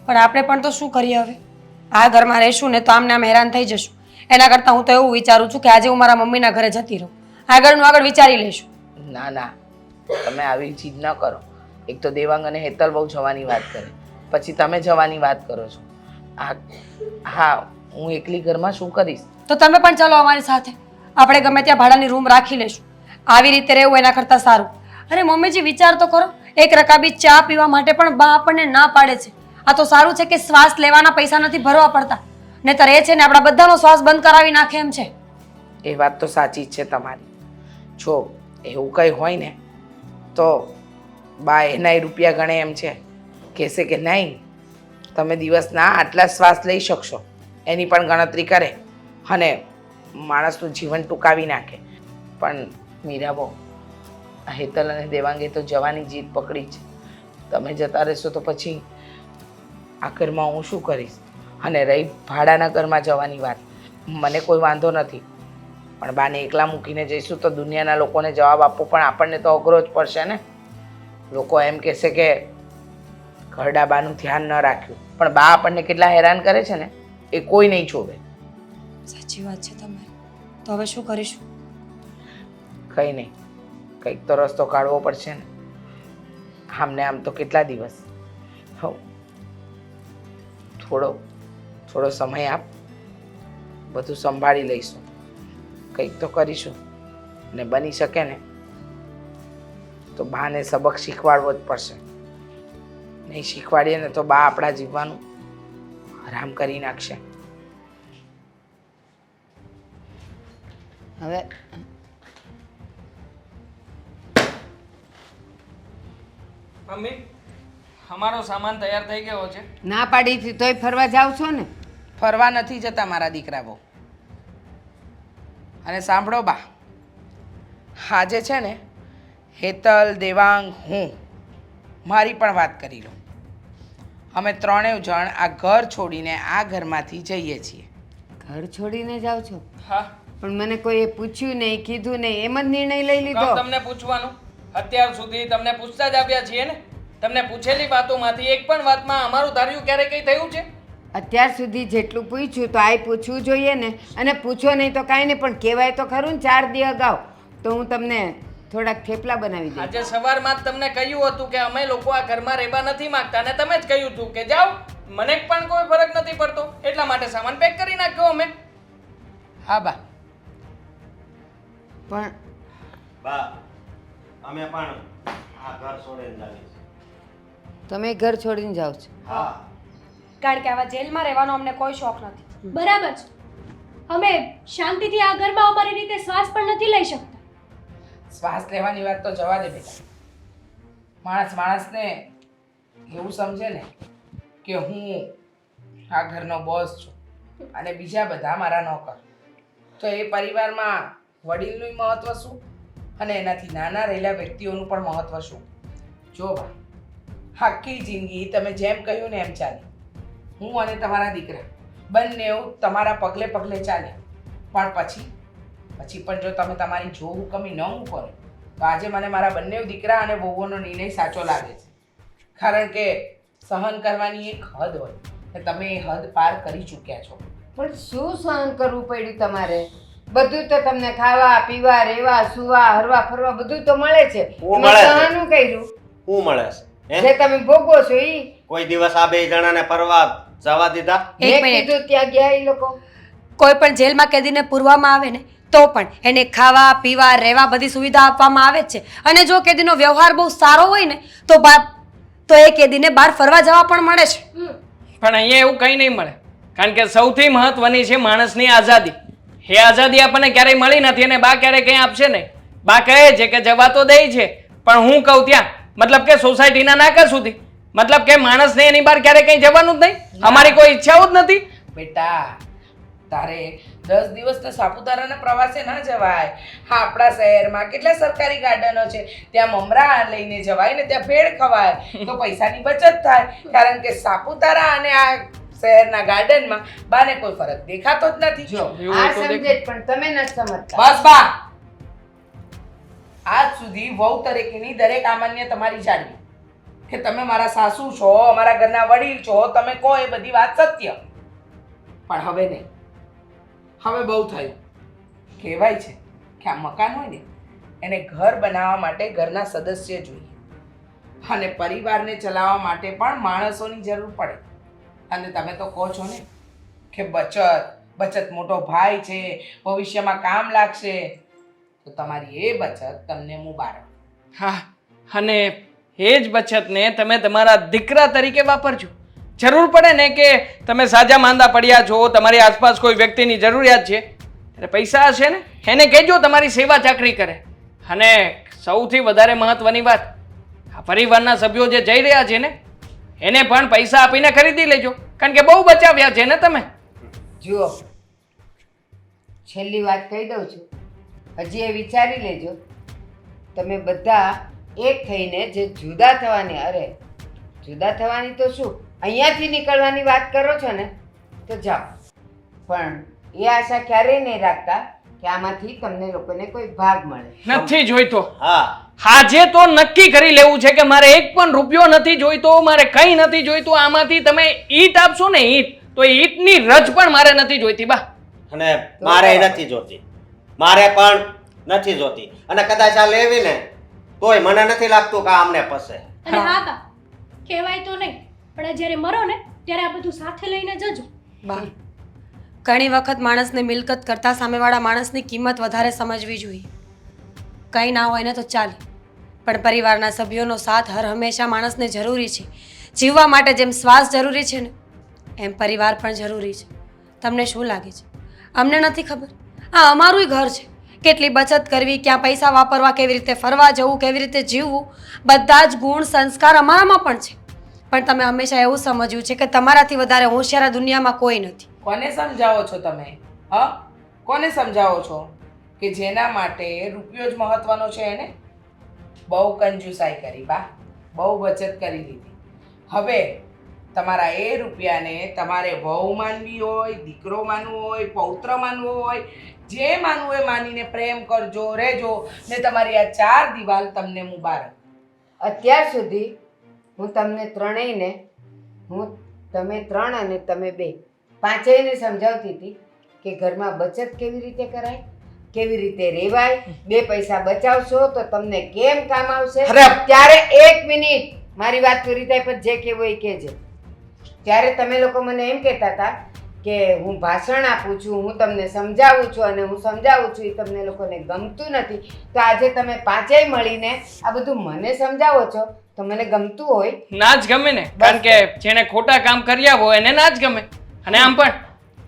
Speaker 4: પણ આપણે પણ તો શું કરીએ હવે? આ ઘરમાં રહેશું ને તો આમને આમ હેરાન થઈ જશું. એના કરતાં હું તો એવું વિચારું છું કે આજે હું મારા મમ્મીના ઘરે જતી રહું. આગળનું આગળ વિચારી લઈશું.
Speaker 6: ના, તમે આવી જીદ ન કરો. એક તો દેવાંગ અને હેતલ બહુ જવાની વાત કરે, પછી તમે જવાની વાત કરો છો. હા, હું એકલી ઘરમાં શું કરીશ?
Speaker 4: તો તમે પણ ચાલો અમારી સાથે. આપણે ગમે ત્યાં ભાડાની રૂમ રાખી લઈશું. આવી રીતે રહેવું એના કરતાં સારું. અરે મમ્મીજી, વિચાર તો કરો. એક રકાબી ચા પીવા માટે પણ બા આપણને ના પાડે છે. આ તો સારું છે કે શ્વાસ લેવાના પૈસા નથી ભરવા પડતા, નહીંતર એ છે ને આપણા બધાનો શ્વાસ બંધ કરાવી નાખે એમ છે.
Speaker 6: એ વાત તો સાચી જ છે તમારી. જો એવું કંઈ હોય ને તો બા એનાય રૂપિયા ગણે એમ છે. કહેશે કે નહીં, તમે દિવસના આટલા શ્વાસ લઈ શકશો, એની પણ ગણતરી કરે અને માણસનું જીવન ટૂંકાવી નાખે. પણ મીરાબો, હેતલ અને દેવાંગે તો જવાની જીદ પકડી છે. તમે જતા રહેશો તો પછી આ ઘરમાં હું શું કરીશ? અને રહી ભાડાના ઘરમાં જવાની વાત, મને કોઈ વાંધો નથી, પણ બાને એકલા મૂકીને જઈશું તો દુનિયાના લોકોને જવાબ આપવો પણ આપણને તો અઘરો જ પડશે ને. લોકો એમ કહેશે કે ઘરડા બાનું ધ્યાન ન રાખ્યું, પણ બા આપણને કેટલા હેરાન કરે છે ને એ કોઈ નહીં જોવે.
Speaker 4: સાચી વાત છે તમારી. તો હવે શું કરીશું?
Speaker 6: કંઈ નહીં, કંઈક તો રસ્તો કાઢવો પડશે ને. આમને આમ તો કેટલા દિવસ. થોડો સમય આપ, બધું સંભાળી લઈશું, કંઈક તો કરીશું. ને બની શકે ને તો બાને સબક શીખવાડવો જ પડશે. નહીં શીખવાડીએ ને તો બા આપણા જીવવાનું આરામ કરી નાખશે.
Speaker 3: હવે
Speaker 2: મમ્મી, અમારો સામાન તૈયાર થઈ ગયો છે.
Speaker 3: ના પાડી હતી તોય ફરવા જાવ છો ને?
Speaker 6: ફરવા નથી જતા મારા દીકરા બહુ. અને સાંભળો બા, આજે છે ને હેતલ, દેવાંગ, હું મારી પણ વાત કરી લો. અમે 3 જણ આ ઘર છોડીને આ ઘરમાંથી જઈએ છીએ.
Speaker 3: ઘર છોડીને જાવ છો?
Speaker 2: હા.
Speaker 3: પણ મને કોઈએ પૂછ્યું નહીં, કીધું નહીં, એમ જ નિર્ણય લઈ લીધો?
Speaker 2: કેમ તમને પૂછવાનું? અત્યાર સુધી તમને પૂછતા જ આવ્યા છીએ ને. તમને પૂછેલી વાતોમાંથી એક પણ વાતમાં અમારું ધાર્યું ક્યારે કંઈ થયું છે?
Speaker 3: અત્યાર સુધી જેટલું પૂછ્યું તો આ પૂછવું જોઈએ ને. અને પૂછો નહીં તો કાંઈ નહીં, પણ કહેવાય તો ખરું ને 4 દી અગાઉ તો હું તમને થોડાક થેપલા બનાવી દઈશ.
Speaker 2: આજે સવારમાં જ તમને કહ્યું હતું કે અમે લોકો આ ઘરમાં રહેવા નથી માંગતા, અને તમે જ કહ્યું હતું કે જાઓ, મને પણ કોઈ ફરક નથી પડતો, એટલા માટે સામાન પેક કરી નાખ્યો અમે.
Speaker 6: હા બા.
Speaker 3: પણ
Speaker 5: બા, અમે પણ આ ઘર છોડીને જઈએ છીએ.
Speaker 3: તમે ઘર છોડીને જાઓ છો?
Speaker 5: હા.
Speaker 4: કારણ કે આવા જેલમાં રહેવાનો અમને કોઈ શોખ નથી.
Speaker 1: બરાબર છે. અમે શાંતિથી આ ઘરમાં અમારી રીતે શ્વાસ પણ નથી લઈ શકતા.
Speaker 6: શ્વાસ લેવાની વાત તો જવા દે બેટા. માણસને એવું સમજે ને કે હું આ ઘરનો બોસ છું અને બીજા બધા મારા નોકર, તો એ પરિવારમાં વડીલનું મહત્વ શું અને એનાથી નાના રહેલા વ્યક્તિઓનું પણ મહત્વ શું? જો બા, આખી જિંદગી તમે જેમ કહ્યું ને એમ ચાલે. હું અને તમારા દીકરા બંને તમારા પગલે પગલે ચાલે, પણ પછી પણ જો તમે તમારી જો હુકમી ન મૂકો ને તો આજે મને મારા બંને દીકરા અને વહુઓનો નિર્ણય સાચો લાગે છે. કારણ કે સહન કરવાની એક હદ હોય અને તમે એ હદ પાર કરી ચૂક્યા છો.
Speaker 3: પણ શું સહન કરવું પડ્યું તમારે? બધું તો તમને ખાવા પીવા રહેવા સુવા હરવા ફરવા બધું તો મળે છે.
Speaker 5: શું મળે છે?
Speaker 3: સહન કર્યું
Speaker 5: શું મળે છે?
Speaker 3: જે તમે ભોગવો છો ઈ?
Speaker 5: કોઈ દિવસ આ 2 જણાને ફરવા જવા દીધા?
Speaker 4: એક
Speaker 3: મેં
Speaker 4: મિનિટ.
Speaker 3: કીધું ત્યાં ગયા ઈ લોકો.
Speaker 4: કોઈ પણ જેલમાં કેદીને પૂરવામાં આવે ને તો પણ એને ખાવા પીવા રહેવા બધી સુવિધા આપવામાં આવે જ છે. અને જો કેદીનો વ્યવહાર બહુ સારો હોય ને તો એ કેદીને બહાર ફરવા જવા પણ મળે છે.
Speaker 2: પણ અહીંયા એવું કંઈ નહીં મળે, કારણ કે સૌથી મહત્વની છે માણસની આઝાદી. એ આઝાદી આપણને ક્યારેય મળી નથી અને બા ક્યારેય કંઈ આપશે નહીં. બા કહે છે કે જવા તો દે છે, પણ હું કહું ત્યાં, મતલબ કે સોસાયટીના નાકા સુધી. મતલબ કે માણસને એની બહાર ક્યારે કંઈ જવાનું જ નહીં? અમારી કોઈ ઈચ્છાઓ જ નથી?
Speaker 6: બેટા તારે 10 દિવસના સાપુતારાના પ્રવાસે ના જવાય. હા, આપણા શહેરમાં કેટલા સરકારી ગાર્ડનો છે, ત્યાં મમરા લઈને જવાય ને ત્યાં ભેળ ખવાય તો પૈસાની બચત થાય. કારણ કે સાપુતારા અને આ શહેરના ગાર્ડનમાં બાને કોઈ ફરક દેખાતો જ નથી.
Speaker 3: જો
Speaker 2: એવું
Speaker 3: આ
Speaker 2: તો દેખ-
Speaker 3: સમજે જ, પણ તમે નથી સમજતા.
Speaker 6: બસ બા, આજ સુધી વહુ તરીકેની દરેક આમાન્ય તમારી જાળવી કે તમે મારા સાસુ છો, અમારા ઘરના વડીલ છો, તમે કહો એ બધી વાત સત્ય. પણ હવે નહીં, હવે બહુ થયું. કહેવાય છે કે આ મકાન હોય ને એને ઘર બનાવવા માટે ઘરના સદસ્ય જોઈએ અને પરિવારને ચલાવવા માટે પણ માણસોની જરૂર પડે. અને તમે તો કહો છો ને કે બચત મોટો ભાઈ છે, ભવિષ્યમાં કામ લાગશે. તો તમારી એ બચત તમને મુબારક.
Speaker 2: હા, અને એ જ બચતને તમે તમારા દીકરા તરીકે વાપરજો. જરૂર પડે ને કે તમે સાજા માંદા પડ્યા છો, તમારી આસપાસ કોઈ વ્યક્તિની જરૂરિયાત છે, ત્યારે પૈસા હશે ને એને કહેજો તમારી સેવા ચાકરી કરે. અને સૌથી વધારે મહત્વની વાત, આ પરિવારના સભ્યો જે જઈ રહ્યા છે ને એને પણ પૈસા આપીને ખરીદી લેજો, કારણ કે બહુ બચાવ્યા છે ને તમે.
Speaker 3: જુઓ, છેલ્લી વાત કહી દઉં છું, હજી એ વિચારી લેજો. તમે બધા એક થઈને જે જુદા થવાની, અરે જુદા થવાની તો શું, અહીંયાથી નીકળવાની વાત કરો છો ને તો જાઓ, પણ એ આશા ક્યારેય નહીં રાખતા કે આમાંથી તમને લોકોને કોઈ ભાગ મળે.
Speaker 2: નથી જોઈતો.
Speaker 5: હા,
Speaker 2: આજે તો નક્કી કરી લેવું છે કે મારે એક પણ રૂપિયો નથી જોઈતો, મારે કંઈ નથી જોઈતું. આમાંથી તમે ઈંટ આપશો ને ઈંટ, તો ઈંટની રજ પણ મારે નથી જોઈતી બા.
Speaker 5: અને મારે નથી જોતી, મારે પણ નથી જોતી. અને કદાચ આ લેવી ને તોય મને નથી લાગતું કે આ અમને પસે.
Speaker 1: અને હા બા, કહેવાય તો નહીં, પણ આ જ્યારે મરો ને ત્યારે આ બધું સાથે લઈને જજો.
Speaker 4: બા, ઘણી વખત માણસને મિલકત કરતાં સામેવાળા માણસની કિંમત વધારે સમજવી જોઈએ. કંઈ ના હોય ને તો ચાલે, પણ પરિવારના સભ્યોનો સાથ હર હંમેશા માણસને જરૂરી છે. જીવવા માટે જેમ શ્વાસ જરૂરી છે ને એમ પરિવાર પણ જરૂરી છે. તમને શું લાગે છે અમને નથી ખબર? આ અમારુંય ઘર છે. કેટલી બચત કરવી, ક્યાં પૈસા વાપરવા, કેવી રીતે ફરવા જવું, કેવી રીતે જીવવું, બધા જ ગુણ સંસ્કાર અમારામાં પણ છે. પણ તમે હંમેશા એવું સમજ્યું છે કે તમારાથી વધારે હોશિયાર આ દુનિયામાં કોઈ નથી.
Speaker 6: કોને સમજાવો છો તમે? હા, કોને સમજાવો છો કે જેના માટે રૂપિયો જ મહત્વનો છે એને? બહુ કંજુસાઈ કરી બા, બહુ બચત કરી લીધી. હવે તમારા એ રૂપિયાને તમારે વહુ માનવી હોય, દીકરો માનવો હોય, પૌત્ર માનવો હોય, જે માનવું એ માનીને પ્રેમ કરજો, રહેજો ને તમારી આ 4 દિવાલ તમને મુબારક.
Speaker 3: અત્યાર સુધી હું તમને ત્રણેયને, તમે 3 અને તમે 2 પાંચેયને સમજાવતી હતી કે ઘરમાં બચત કેવી રીતે કરાય, કેવી રીતે રેવાય, 2 પૈસા બચાવશો તો તમને કેમ કામ આવશે.
Speaker 6: અરે!
Speaker 3: ત્યારે 1 મિનિટ, મારી વાત પૂરી થાય પછી જે કહેવું એ કહેજે. ત્યારે તમે લોકો મને એમ કહેતા હતા કે હું ભાષણ આપું છું, હું તમને સમજાવું છું અને હું સમજાવું છું એ તમને લોકોને ગમતું નથી. તો આજે તમે પાંચેય મળીને આ બધું મને સમજાવો છો તો મને ગમતું હોય.
Speaker 2: ના જ ગમે ને, કારણ કે જેને ખોટા કામ કર્યા હોય એને ના જ ગમે. અને આમ પણ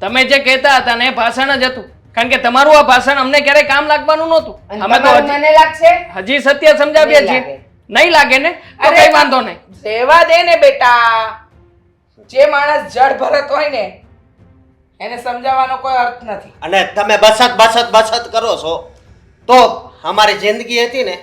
Speaker 2: તમે જે કહેતા હતા ને એ ભાષણ જ હતું, કારણ કે તમારું આ ભાષણ અમને ક્યારેય કામ લાગવાનું નહોતું.
Speaker 3: અને
Speaker 2: અમે તો
Speaker 3: તમારું મને લાગશે
Speaker 2: હજી સત્ય સમજાવ્યા
Speaker 3: નહીં
Speaker 2: છીએ.
Speaker 3: લાગે.
Speaker 2: નહીં લાગે ને તો
Speaker 6: અરે
Speaker 2: કઈ વાંધો નહીં.
Speaker 6: રહેવા દે ને બેટા, જે માણસ જડ ભરત હોય ને એને સમજાવવાનો કોઈ અર્થ નથી.
Speaker 5: અને તમે બચત કરો છો તો અમારી જિંદગી હતી ને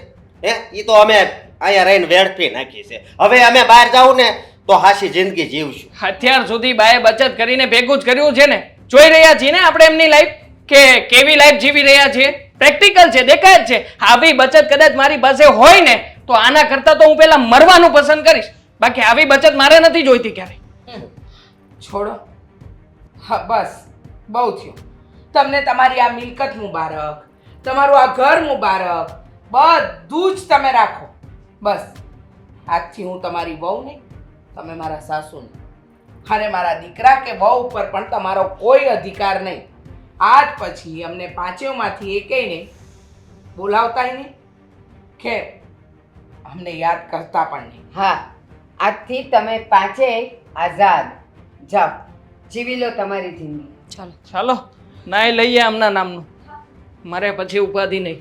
Speaker 5: એ તો અમે અહીંયા રહીને વેડફી નાખી છે. હવે અમે બહાર જાવું ને તો હાસી જિંદગી જીવશું.
Speaker 2: અત્યાર સુધી બાએ બચત કરીને ભેગું જ કર્યું છે ને, જોઈ રહ્યા છીએ ને આપણે એમની લાઈફ કે કેવી લાઈફ જીવી રહ્યા છીએ. પ્રેક્ટિકલ છે, દેખાય જ છે. આવી બચત કદાચ મારી પાસે હોય ને તો આના કરતાં તો હું પહેલા મરવાનું પસંદ કરીશ. બાકી આવી બચત મારે નથી જોઈતી ક્યારે.
Speaker 6: છોડો, હા બસ બહુ થયું. તમને તમારી આ મિલકત મુબારક, તમારું આ ઘર મુબારક, બધું જ તમે રાખો. બસ આજથી હું તમારી વહુ નહીં, તમે મારા સાસુ નહીં. અને મારા દીકરા કે વહુ ઉપર પણ તમારો કોઈ અધિકાર નહીં. આજ પછી અમને પાંચેયમાંથી એકેયને બોલાવતાય નહીં કે અમને યાદ કરતા પણ નહીં.
Speaker 3: હા, આજથી તમે પાંચેય આઝાદ. જાઓ, જીવી લો તમારી જિંદગી.
Speaker 4: ચાલો.
Speaker 2: ચાલો નાય લઈએ આમના નામનું, મારે પછી ઉપાધિ નહીં.